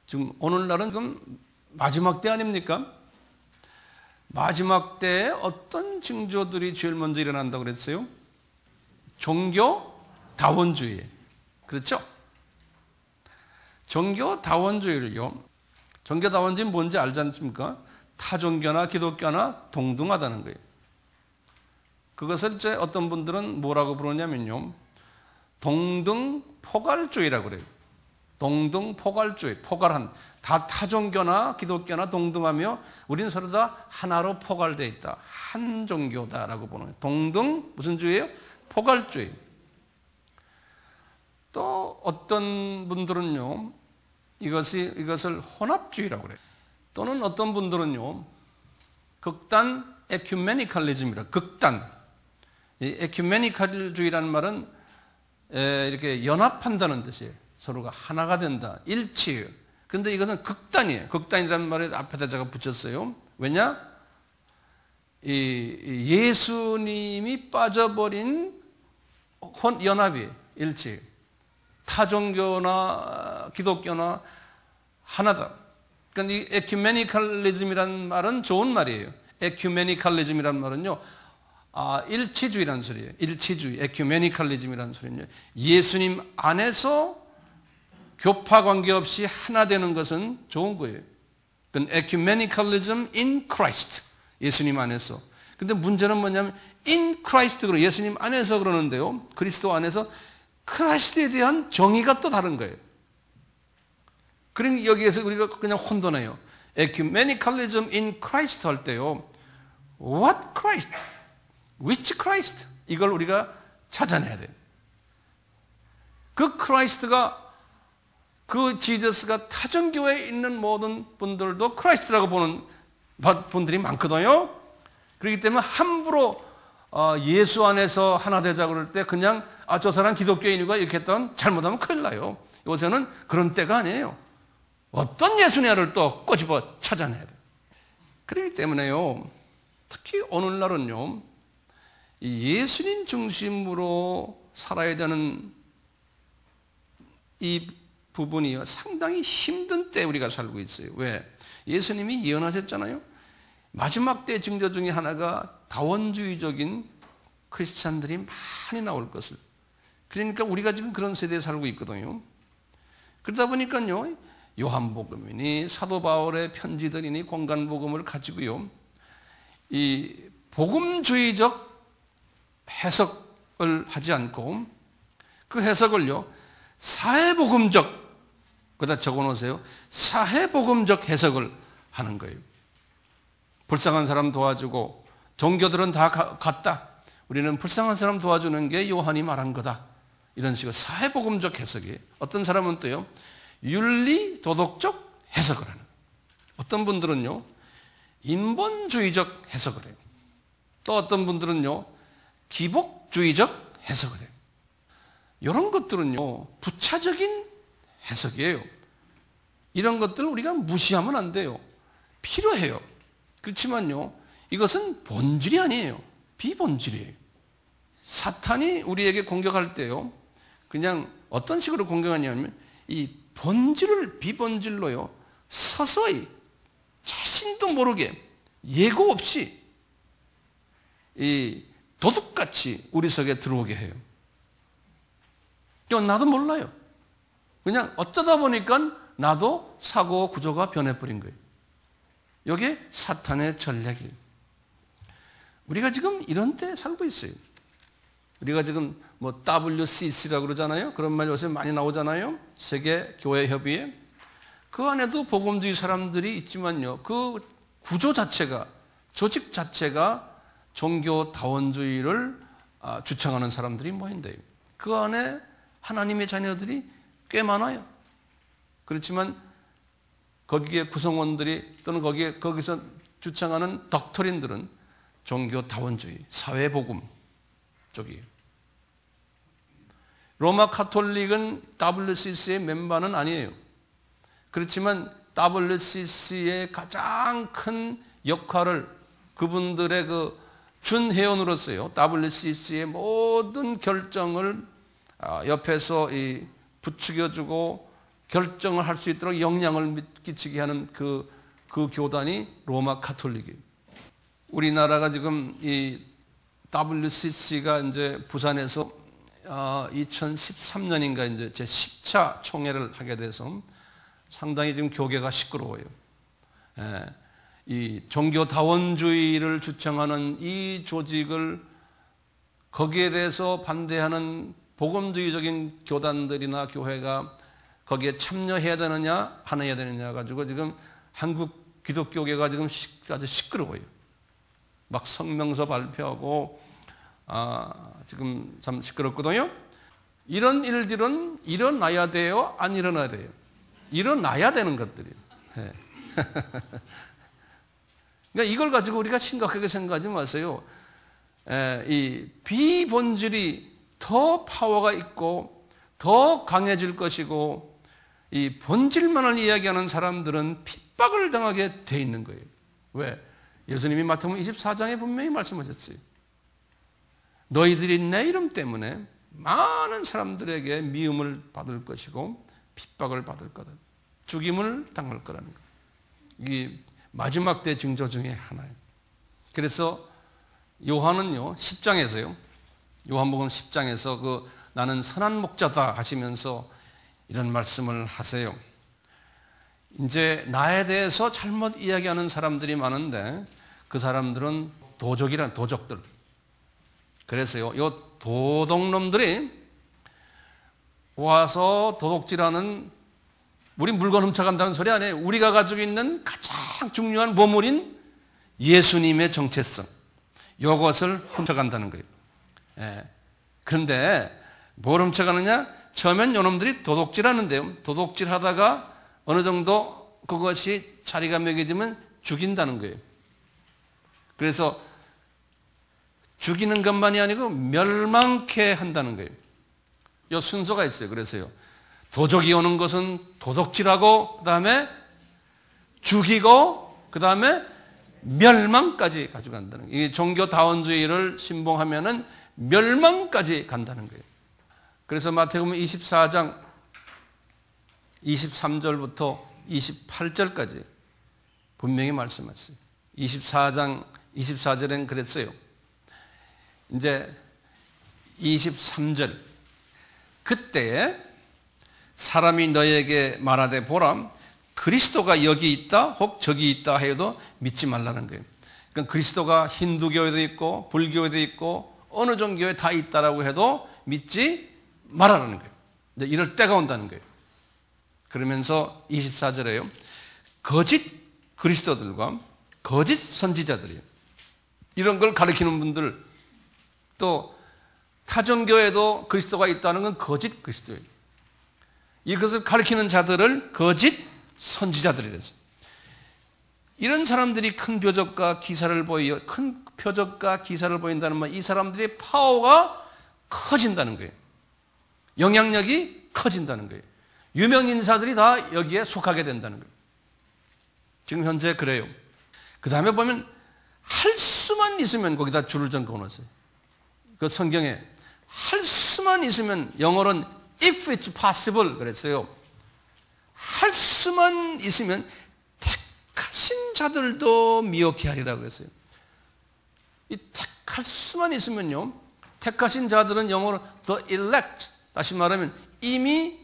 지금 오늘날은 지금 마지막 때 아닙니까? 마지막 때에 어떤 징조들이 제일 먼저 일어난다고 그랬어요? 종교 다원주의. 그렇죠? 종교 다원주의를요. 종교 다원주의는 뭔지 알지 않습니까? 타종교나 기독교나 동등하다는 거예요. 그것을 이제 어떤 분들은 뭐라고 부르냐면요. 동등포괄주의라고 그래요. 동등포괄주의, 포괄한. 다 타종교나 기독교나 동등하며 우리는 서로 다 하나로 포괄되어 있다. 한 종교다라고 보는 거예요. 동등 무슨 주의예요? 포괄주의. 또 어떤 분들은요. 이것을 혼합주의라고 그래요. 또는 어떤 분들은요. 극단 에큐메니칼리즘이라 극단. 이 에큐메니칼주의라는 말은 이렇게 연합한다는 뜻이에요. 서로가 하나가 된다. 일치예요. 그런데 이것은 극단이에요. 극단이라는 말에 앞에다 제가 붙였어요. 왜냐? 이 예수님이 빠져버린 연합이 일치. 타종교나 기독교나 하나다. 그러니까 이 에큐메니칼리즘이라는 말은 좋은 말이에요. 에큐메니칼리즘이라는 말은요, 일치주의라는 소리예요. 일치주의, 에큐메니칼리즘이라는 소리는요, 예수님 안에서 교파 관계없이 하나 되는 것은 좋은 거예요. 그건 에큐메니칼리즘 in Christ, 예수님 안에서. 근데 문제는 뭐냐면 in Christ, 예수님 안에서 그러는데요, 그리스도 안에서 크라이스트에 대한 정의가 또 다른 거예요. 그러니까 여기에서 우리가 그냥 혼돈해요. 에큐메니칼리즘 in Christ 할 때요, what Christ? which Christ? 이걸 우리가 찾아내야 돼요. 그 크라이스트가, 그 지저스가 타종교에 있는 모든 분들도 크라이스트라고 보는 분들이 많거든요. 그렇기 때문에 함부로 예수 안에서 하나 되자 그럴 때 그냥 저 사람 기독교인이고 이렇게 했던 잘못하면 큰일 나요. 요새는 그런 때가 아니에요. 어떤 예수냐를 또 꼬집어 찾아내야 돼요. 그렇기 때문에요, 특히 오늘날은요, 이 예수님 중심으로 살아야 되는 이 부분이 상당히 힘든 때 우리가 살고 있어요. 왜? 예수님이 예언하셨잖아요. 마지막 때 징조 중에 하나가 다원주의적인 크리스찬들이 많이 나올 것을. 그러니까 우리가 지금 그런 세대에 살고 있거든요. 그러다 보니까요, 요한복음이니 사도 바울의 편지들이니 공간복음을 가지고요, 이 복음주의적 해석을 하지 않고 그 해석을요, 사회복음적, 그다 적어놓으세요. 사회복음적 해석을 하는 거예요. 불쌍한 사람 도와주고, 종교들은 다 같다, 우리는 불쌍한 사람 도와주는 게 요한이 말한 거다, 이런 식으로 사회복음적 해석이에요. 어떤 사람은 또요, 윤리 도덕적 해석을 하는 거예요. 어떤 분들은요, 인본주의적 해석을 해요. 또 어떤 분들은요, 기복주의적 해석을 해요. 이런 것들은요, 부차적인 해석이에요. 이런 것들 우리가 무시하면 안 돼요. 필요해요. 그렇지만요, 이것은 본질이 아니에요. 비본질이에요. 사탄이 우리에게 공격할 때요, 그냥 어떤 식으로 공격하냐면 이 본질을 비본질로요, 서서히 자신도 모르게 예고 없이 이 도둑같이 우리 속에 들어오게 해요. 나도 몰라요. 그냥 어쩌다 보니까 나도 사고 구조가 변해버린 거예요. 이게 사탄의 전략이에요. 우리가 지금 이런 때 살고 있어요. 우리가 지금 뭐 WCC라고 그러잖아요. 그런 말 요새 많이 나오잖아요. 세계교회협의회. 그 안에도 복음주의 사람들이 있지만요, 그 구조 자체가, 조직 자체가 종교다원주의를 주창하는 사람들이 모인대요. 그 안에 하나님의 자녀들이 꽤 많아요. 그렇지만 거기에 구성원들이 또는 거기서 주창하는 덕토린들은 종교다원주의, 사회복음 쪽이에요. 로마 카톨릭은 WCC의 멤버는 아니에요. 그렇지만 WCC의 가장 큰 역할을 그분들의 그 준회원으로서요, WCC의 모든 결정을 옆에서 부추겨주고 결정을 할 수 있도록 영향을 끼치게 하는 그 교단이 로마 카톨릭이에요. 우리나라가 지금 이 WCC가 이제 부산에서 2013년인가 이제 제 10차 총회를 하게 돼서 상당히 지금 교계가 시끄러워요. 이 종교다원주의를 주창하는 이 조직을, 거기에 대해서 반대하는 복음주의적인 교단들이나 교회가 거기에 참여해야 되느냐 안 해야 되느냐 가지고 지금 한국 기독교계가 지금 아주 시끄러워요. 막 성명서 발표하고 지금 참 시끄럽거든요. 이런 일들은 일어나야 돼요, 안 일어나야 돼요? 일어나야 되는 것들이에요. 네. 그러니까 이걸 가지고 우리가 심각하게 생각하지 마세요. 이 비본질이 더 파워가 있고 더 강해질 것이고, 이 본질만을 이야기하는 사람들은 핍박을 당하게 돼 있는 거예요. 왜? 예수님이 마태복음 24장에 분명히 말씀하셨어요. 너희들이 내 이름 때문에 많은 사람들에게 미움을 받을 것이고 핍박을 받을 거다. 죽임을 당할 거라는 것. 이게 마지막 때 징조 중에 하나예요. 그래서 요한은요, 10장에서요, 요한복음 10장에서 그 나는 선한 목자다 하시면서 이런 말씀을 하세요. 이제 나에 대해서 잘못 이야기하는 사람들이 많은데 그 사람들은 도적들. 그래서요, 요 도둑놈들이 와서 도둑질하는, 우리 물건 훔쳐간다는 소리 아니에요. 우리가 가지고 있는 가장 중요한 보물인 예수님의 정체성, 이것을 훔쳐간다는 거예요. 예. 그런데 뭘 훔쳐가느냐? 처음엔 요놈들이 도둑질하는데요, 도둑질하다가 어느 정도 그것이 자리가 매겨지면 죽인다는 거예요. 그래서 죽이는 것만이 아니고 멸망케 한다는 거예요. 이 순서가 있어요. 그래서요, 도적이 오는 것은 도둑질하고, 그 다음에 죽이고, 그 다음에 멸망까지 가져간다는 거예요. 이 종교다원주의를 신봉하면은 멸망까지 간다는 거예요. 그래서 마태복음 24장 23절부터 28절까지 분명히 말씀하셨어요. 24장 24절엔 그랬어요. 이제 23절, 그때 사람이 너에게 말하되 보라, 그리스도가 여기 있다 혹 저기 있다 해도 믿지 말라는 거예요. 그러니까 그리스도가 힌두교에도 있고 불교에도 있고 어느 종교에 다 있다라고 해도 믿지 말라는 거예요. 이제 이럴 때가 온다는 거예요. 그러면서 24절에요, 거짓 그리스도들과 거짓 선지자들이에요. 이런 걸 가르치는 분들, 또 타종교에도 그리스도가 있다는 건 거짓 그리스도예요. 이것을 가르치는 자들을 거짓 선지자들이랬어요. 이런 사람들이 큰 표적과 기사를 보인다는 말, 이 사람들의 파워가 커진다는 거예요. 영향력이 커진다는 거예요. 유명 인사들이 다 여기에 속하게 된다는 거예요. 지금 현재 그래요. 그 다음에 보면 할 수만 있으면 거기다 줄을 좀 그어놨어요. 그 성경에 할 수만 있으면, 영어로는 if it's possible 그랬어요. 할 수만 있으면 택하신 자들도 미혹해 하리라고 했어요. 이 택할 수만 있으면요, 택하신 자들은 영어로 the elect, 다시 말하면 이미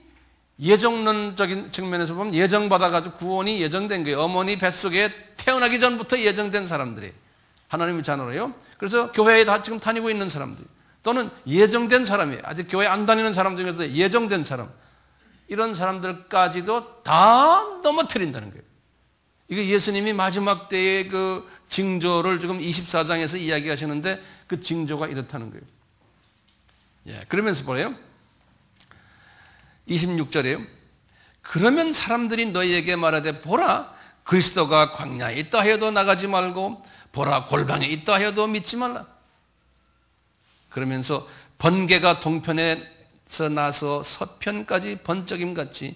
예정론적인 측면에서 보면 예정받아가지고 구원이 예정된 거예요. 어머니 뱃속에 태어나기 전부터 예정된 사람들이 하나님의 자녀로요. 그래서 교회에 다 지금 다니고 있는 사람들, 또는 예정된 사람이 아직 교회 안 다니는 사람 중에서 예정된 사람, 이런 사람들까지도 다 넘어뜨린다는 거예요. 이게 예수님이 마지막 때의 그 징조를 지금 24장에서 이야기하시는데 그 징조가 이렇다는 거예요. 예, 그러면서 보래요. 26절에요. 그러면 사람들이 너희에게 말하되 보라, 그리스도가 광야에 있다 해도 나가지 말고, 보라, 골방에 있다 해도 믿지 말라. 그러면서 번개가 동편에서 나서 서편까지 번쩍임같이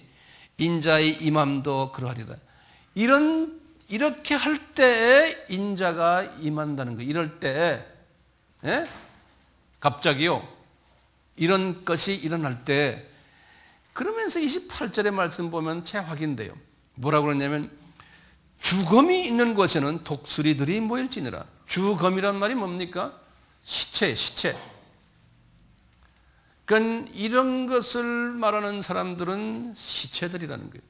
인자의 임함도 그러하리라. 이렇게 할 때에 인자가 임한다는 거예요. 이럴 때, 예? 갑자기요, 이런 것이 일어날 때. 그러면서 28절의 말씀 보면 재확인돼요. 뭐라고 그러냐면, 주검이 있는 곳에는 독수리들이 모일지니라. 주검이란 말이 뭡니까? 시체. 그러니까 이런 것을 말하는 사람들은 시체들이라는 거예요.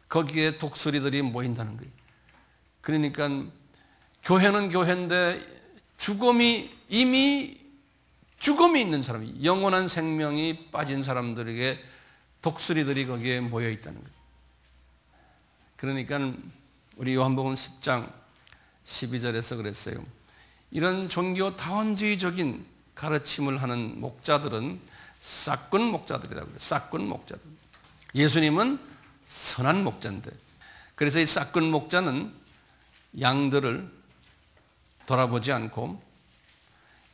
거기에 독수리들이 모인다는 거예요. 그러니까 교회는 교회인데 이미 죽음이 있는 사람이, 영원한 생명이 빠진 사람들에게 독수리들이 거기에 모여 있다는 거예요. 그러니까 우리 요한복음 10장 12절에서 그랬어요. 이런 종교 다원주의적인 가르침을 하는 목자들은 싹군 목자들이라고 그래요. 싹군 목자들. 예수님은 선한 목자인데, 그래서 이 싹군 목자는 양들을 돌아보지 않고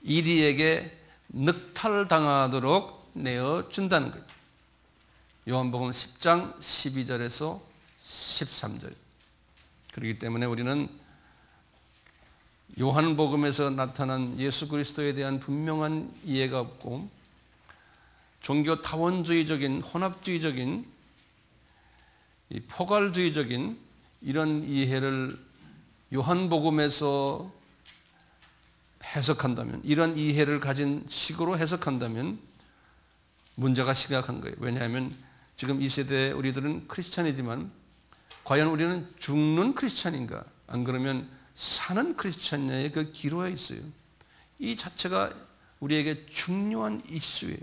이리에게 늑탈당하도록 내어준다는 거예요. 요한복음 10장 12절에서 13절. 그렇기 때문에 우리는 요한복음에서 나타난 예수 그리스도에 대한 분명한 이해가 없고 종교 타원주의적인 혼합주의적인 이 포괄주의적인 이런 이해를 요한복음에서 해석한다면, 이런 이해를 가진 식으로 해석한다면 문제가 심각한 거예요. 왜냐하면 지금 이 세대의 우리들은 크리스찬이지만 과연 우리는 죽는 크리스찬인가? 안 그러면 사는 크리스찬냐의 그 기로에 있어요. 이 자체가 우리에게 중요한 이슈예요.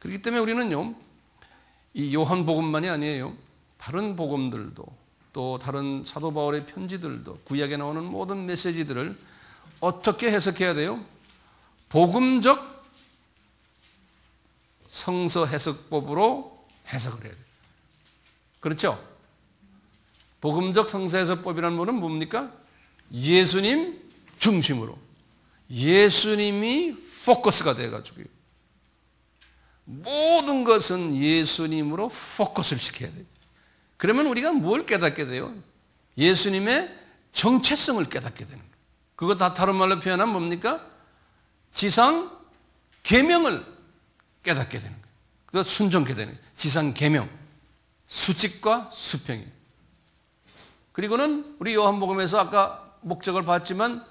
그렇기 때문에 우리는요, 이 요한복음만이 아니에요. 다른 복음들도 또 다른 사도 바울의 편지들도 구약에 나오는 모든 메시지들을 어떻게 해석해야 돼요? 복음적 성서 해석법으로 해석을 해야 돼요. 그렇죠? 복음적 성서 해석법이라는 것은 뭡니까? 예수님 중심으로, 예수님이 포커스가 돼가지고요. 모든 것은 예수님으로 포커스를 시켜야 돼요. 그러면 우리가 뭘 깨닫게 돼요? 예수님의 정체성을 깨닫게 되는 거예요. 그거 다 다른 말로 표현하면 뭡니까? 지상 계명을 깨닫게 되는 거예요. 그래서 순종케 되는 거예요. 지상 계명, 수직과 수평이에요. 그리고는 우리 요한복음에서 아까 목적을 봤지만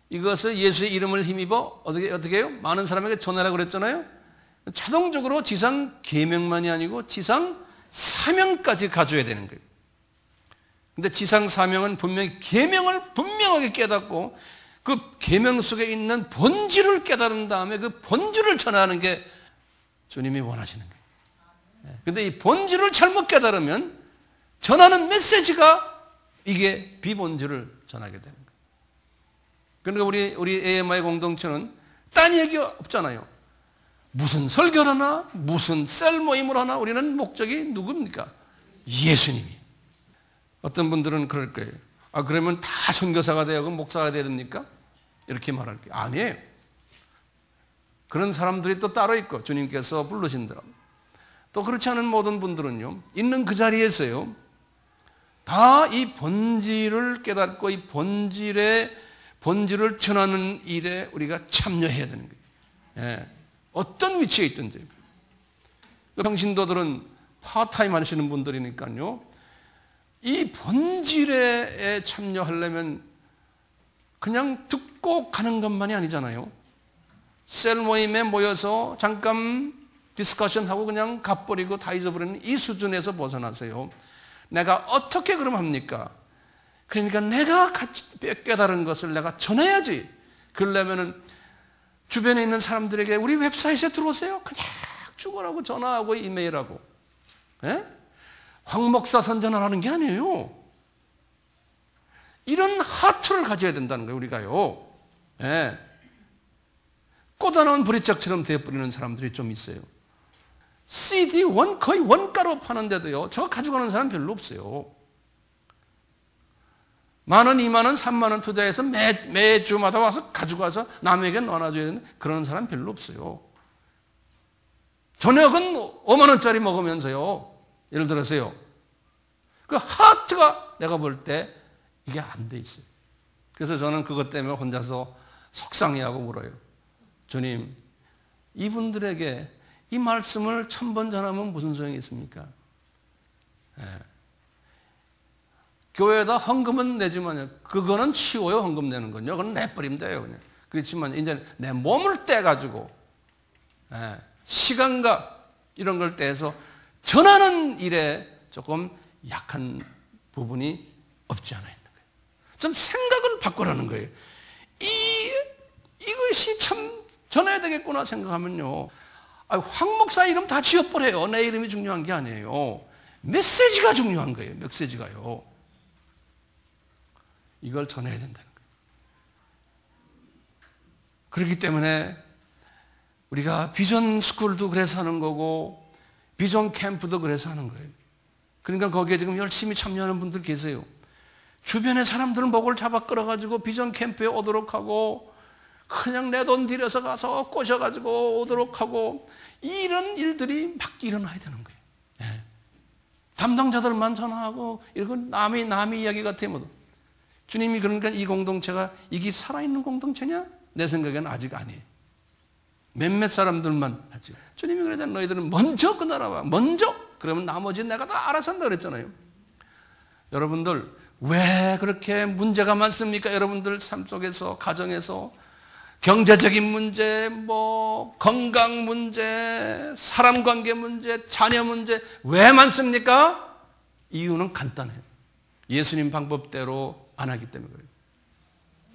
이것을 예수의 이름을 힘입어 어떻게 해요? 많은 사람에게 전하라고 그랬잖아요. 자동적으로 지상 계명만이 아니고 지상 사명까지 가져야 되는 거예요. 근데 지상 사명은 분명히 계명을 분명하게 깨닫고 그 계명 속에 있는 본질을 깨달은 다음에 그 본질을 전하는 게 주님이 원하시는 거예요. 근데 이 본질을 잘못 깨달으면 전하는 메시지가 이게 비본질을 전하게 되는 거예요. 그러니까 우리 AMI 공동체는 딴 얘기 없잖아요. 무슨 설교를 하나, 무슨 셀 모임을 하나, 우리는 목적이 누굽니까? 예수님이. 어떤 분들은 그럴 거예요. 아, 그러면 다 선교사가 되고 목사가 돼야 됩니까? 이렇게 말할 거예요. 아니에요. 그런 사람들이 또 따로 있고, 주님께서 부르신다고. 또 그렇지 않은 모든 분들은요, 있는 그 자리에서요, 다 이 본질을 깨닫고 이 본질을 전하는 일에 우리가 참여해야 되는 거예요. 예. 어떤 위치에 있든지. 평신도들은 파타임 하시는 분들이니까요, 이 본질에 참여하려면 그냥 듣고 가는 것만이 아니잖아요. 셀 모임에 모여서 잠깐 디스커션하고 그냥 갚버리고 다 잊어버리는 이 수준에서 벗어나세요. 내가 어떻게 그럼 합니까? 그러니까 내가 깨달은 것을 내가 전해야지. 그러려면은 주변에 있는 사람들에게 우리 웹사이트에 들어오세요. 그냥 죽어라고 전화하고 이메일하고. 예? 황 목사 선전을 하는 게 아니에요. 이런 하트를 가져야 된다는 거예요, 우리가요. 예. 꽂아놓은 보리짝처럼 되어버리는 사람들이 좀 있어요. CD 거의 원가로 파는데도요, 저거 가져가는 사람 별로 없어요. 10,000원, 20,000원, 30,000원 투자해서 매주마다 와서 가지고 와서 남에게 나눠줘야 되는 그런 사람 별로 없어요. 저녁은 50,000원짜리 먹으면서요, 예를 들어서요, 그 하트가 내가 볼 때 이게 안 돼 있어요. 그래서 저는 그것 때문에 혼자서 속상해하고 물어요. 주님, 이분들에게 이 말씀을 1000번 전하면 무슨 소용이 있습니까? 예. 교회에다 헌금은 내지만요, 그거는 쉬워요. 헌금 내는 건요, 그건 내버리면 돼요. 그냥. 그렇지만 이제 내 몸을 떼가지고, 예, 시간과 이런 걸 떼서 전하는 일에 조금 약한 부분이 없지 않아 있는 거예요. 좀 생각을 바꾸라는 거예요. 이것이 참 전해야 되겠구나 생각하면요, 황 목사 이름 다 지워버려요. 내 이름이 중요한 게 아니에요. 메시지가 중요한 거예요. 메시지가요. 이걸 전해야 된다는 거예요. 그렇기 때문에 우리가 비전 스쿨도 그래서 하는 거고 비전 캠프도 그래서 하는 거예요. 그러니까 거기에 지금 열심히 참여하는 분들 계세요. 주변의 사람들은 목을 잡아 끌어가지고 비전 캠프에 오도록 하고 그냥 내 돈 들여서 가서 꼬셔가지고 오도록 하고 이런 일들이 막 일어나야 되는 거예요. 예. 담당자들만 전화하고 이건 남의 이야기 같아요. 주님이 그러니까 이 공동체가 이게 살아있는 공동체냐? 내 생각에는 아직 아니에요. 몇몇 사람들만 하지. 주님이 그러잖아요. 너희들은 먼저 그 나라와 먼저, 그러면 나머지 내가 다 알아서 한다 그랬잖아요. 여러분들 왜 그렇게 문제가 많습니까? 여러분들 삶 속에서, 가정에서 경제적인 문제, 건강 문제, 사람 관계 문제, 자녀 문제 왜 많습니까? 이유는 간단해요. 예수님 방법대로 안 하기 때문에 그래요.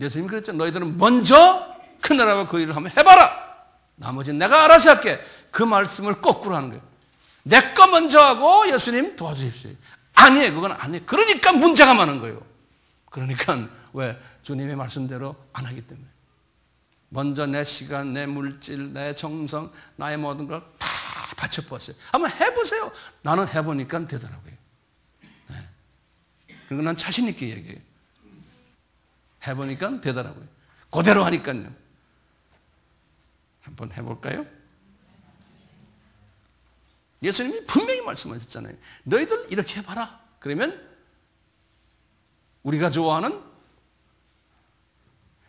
예수님이 그랬죠. 너희들은 먼저 그 나라와 그 일을 한번 해봐라. 나머지는 내가 알아서 할게. 그 말씀을 거꾸로 하는 거예요. 내 거 먼저 하고 예수님 도와주십시오. 아니에요. 그건 아니에요. 그러니까 문제가 많은 거예요. 그러니까 왜? 주님의 말씀대로 안 하기 때문에. 먼저 내 시간, 내 물질, 내 정성, 나의 모든 걸 다 바쳐보았어요. 한번 해보세요. 나는 해보니까 되더라고요. 네. 그리고 난 자신 있게 얘기해요. 해보니까 되더라고요. 그대로 하니까요. 한번 해볼까요? 예수님이 분명히 말씀하셨잖아요. 너희들 이렇게 해봐라. 그러면 우리가 좋아하는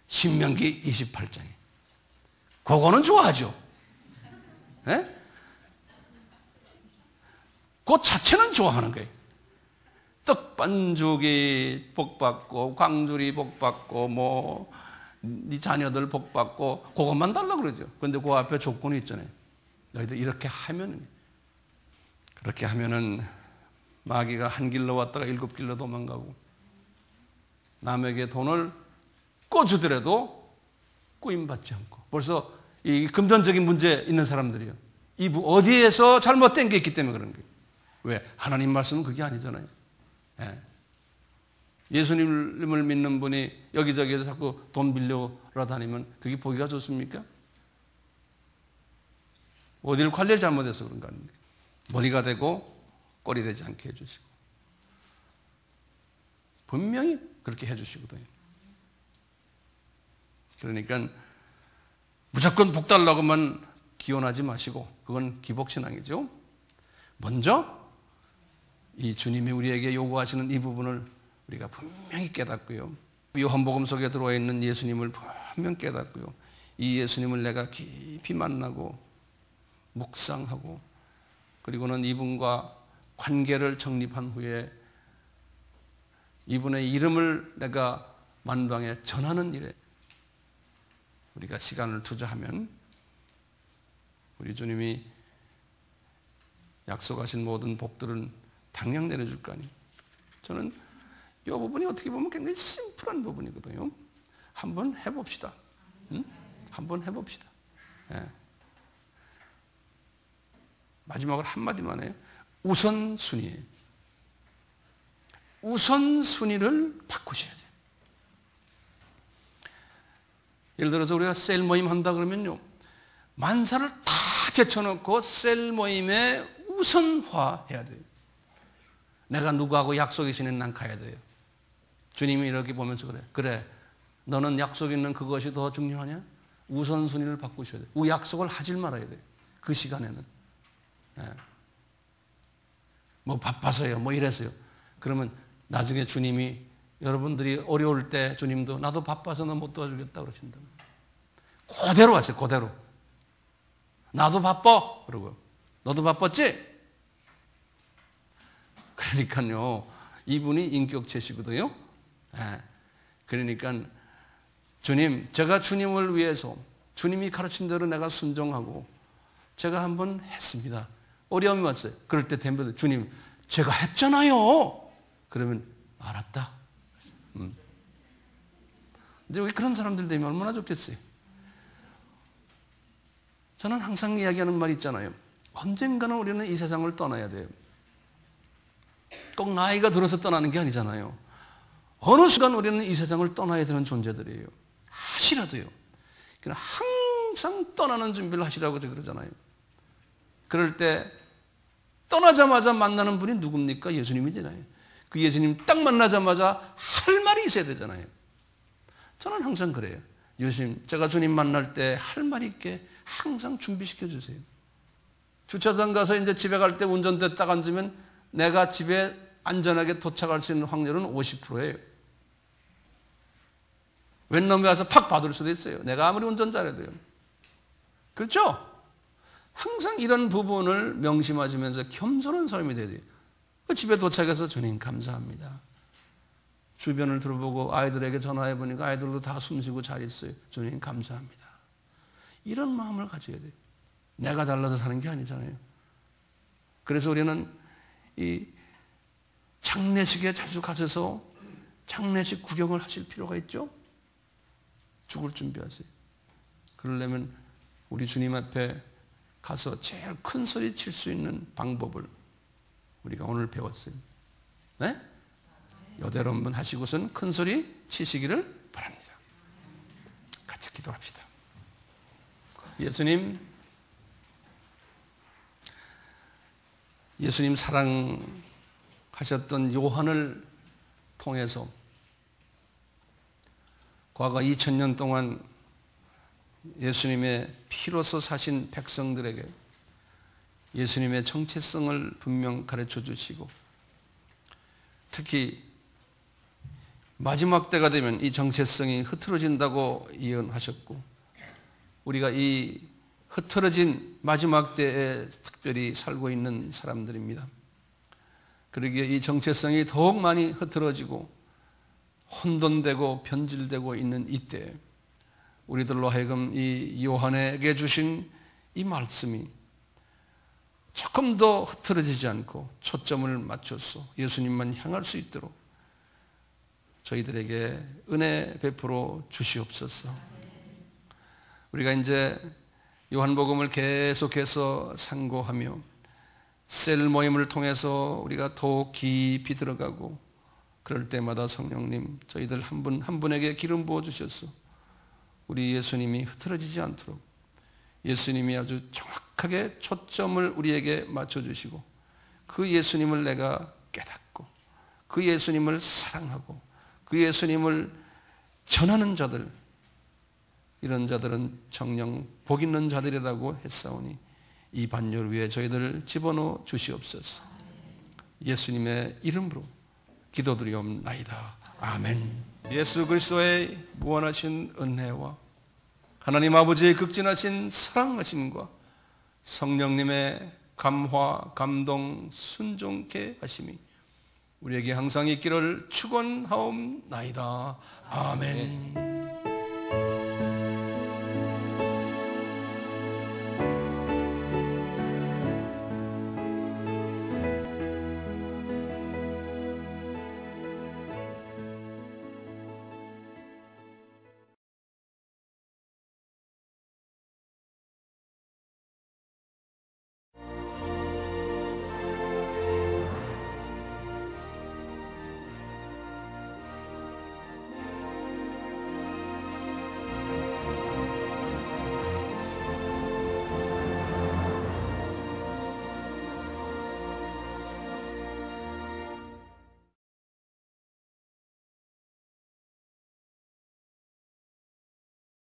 신명기 28장에 그거는 좋아하죠. 네? 그 자체는 좋아하는 거예요. 떡반죽이 복받고 광주리 복받고 네 자녀들 복받고 그것만 달라고 그러죠. 그런데 그 앞에 조건이 있잖아요. 너희들 이렇게 하면은, 그렇게 하면은 마귀가 한 길로 왔다가 7길로 도망가고, 남에게 돈을 꿔주더라도 꾸임받지 않고. 벌써 이 금전적인 문제 있는 사람들이요, 이 어디에서 잘못된 게 있기 때문에 그런 거예요. 왜? 하나님 말씀은 그게 아니잖아요. 예. 예수님을 믿는 분이 여기저기에서 자꾸 돈 빌려러 다니면 그게 보기가 좋습니까? 어디를 관리를 잘못해서 그런 거 아닙니까? 머리가 되고 꼴이 되지 않게 해주시고, 분명히 그렇게 해주시거든요. 그러니까 무조건 복 달라고만 기원하지 마시고, 그건 기복신앙이죠. 먼저 이 주님이 우리에게 요구하시는 이 부분을 우리가 분명히 깨닫고요, 요한복음 속에 들어와 있는 예수님을 분명 깨닫고요, 이 예수님을 내가 깊이 만나고 묵상하고, 그리고는 이분과 관계를 정립한 후에 이분의 이름을 내가 만방에 전하는 일에 우리가 시간을 투자하면 우리 주님이 약속하신 모든 복들은 당장 내려줄 거 아니에요. 저는 이 부분이 어떻게 보면 굉장히 심플한 부분이거든요. 한번 해봅시다. 응? 한번 해봅시다. 예. 마지막으로 한마디만 해요. 우선순위예요. 우선순위를 바꾸셔야 돼요. 예를 들어서 우리가 셀 모임 한다 그러면요, 만사를 다 제쳐놓고 셀 모임에 우선화해야 돼요. 내가 누구하고 약속이 있으니 난 가야 돼요. 주님이 이렇게 보면서 그래 너는 약속 있는 그것이 더 중요하냐? 우선순위를 바꾸셔야 돼요. 약속을 하질 말아야 돼요. 그 시간에는. 예. 바빠서요, 이래서요. 그러면 나중에 주님이, 여러분들이 어려울 때 주님도 나도 바빠서 너 못 도와주겠다 그러신다. 그대로 하세요. 그대로. 나도 바빠. 그러고 너도 바빴지? 그러니까요, 이분이 인격체시거든요. 예. 그러니까 주님, 제가 주님을 위해서 주님이 가르친 대로 내가 순종하고 제가 한번 했습니다. 어려움이 왔어요. 그럴 때 덤벼들, 주님 제가 했잖아요. 그러면 알았다. 근데 여기 그런 사람들 되면 얼마나 좋겠어요. 저는 항상 이야기하는 말 있잖아요. 언젠가는 우리는 이 세상을 떠나야 돼요. 꼭 나이가 들어서 떠나는 게 아니잖아요. 어느 순간 우리는 이 세상을 떠나야 되는 존재들이에요. 하시라도요. 그냥 항상 떠나는 준비를 하시라고 그러잖아요. 그럴 때 떠나자마자 만나는 분이 누굽니까? 예수님이잖아요. 그 예수님 딱 만나자마자 할 말이 있어야 되잖아요. 저는 항상 그래요. 예수님, 제가 주님 만날 때 할 말이 있게 항상 준비시켜 주세요. 주차장 가서 이제 집에 갈 때 운전대 딱 앉으면 내가 집에 안전하게 도착할 수 있는 확률은 50%예요. 웬 놈이 와서 팍 받을 수도 있어요. 내가 아무리 운전 잘해도요. 그렇죠? 항상 이런 부분을 명심하시면서 겸손한 삶이 돼야 돼요. 집에 도착해서 주님 감사합니다. 주변을 둘러보고 아이들에게 전화해 보니까 아이들도 다 숨쉬고 잘 있어요. 주님 감사합니다. 이런 마음을 가져야 돼요. 내가 잘나서 사는 게 아니잖아요. 그래서 우리는 이 장례식에 자주 가셔서 장례식 구경을 하실 필요가 있죠. 죽을 준비하세요. 그러려면 우리 주님 앞에 가서 제일 큰 소리 칠 수 있는 방법을 우리가 오늘 배웠어요. 네? 여대로 한번 하시고선 큰 소리 치시기를 바랍니다. 같이 기도합시다. 예수님 사랑하셨던 요한을 통해서 과거 2000년 동안 예수님의 피로서 사신 백성들에게 예수님의 정체성을 분명 가르쳐 주시고, 특히 마지막 때가 되면 이 정체성이 흐트러진다고 예언하셨고, 우리가 이 흐트러진 마지막 때에 특별히 살고 있는 사람들입니다. 그러기에 이 정체성이 더욱 많이 흐트러지고 혼돈되고 변질되고 있는 이때 우리들로 하여금 이 요한에게 주신 이 말씀이 조금 더 흐트러지지 않고 초점을 맞춰서 예수님만 향할 수 있도록 저희들에게 은혜 베풀어 주시옵소서. 우리가 이제 요한복음을 계속해서 상고하며 셀 모임을 통해서 우리가 더욱 깊이 들어가고, 그럴 때마다 성령님 저희들 한 분 한 분에게 기름 부어 주셔서 우리 예수님이 흐트러지지 않도록 예수님이 아주 정확하게 초점을 우리에게 맞춰주시고, 그 예수님을 내가 깨닫고 그 예수님을 사랑하고 그 예수님을 전하는 자들, 이런 자들은 정녕 복 있는 자들이라고 했사오니 이 반열 위에 저희들을 집어넣어 주시옵소서. 예수님의 이름으로 기도드리옵나이다. 아멘. 예수 그리스도의 무한하신 은혜와 하나님 아버지의 극진하신 사랑하심과 성령님의 감화, 감동, 순종케 하심이 우리에게 항상 있기를 축원하옵나이다. 아멘.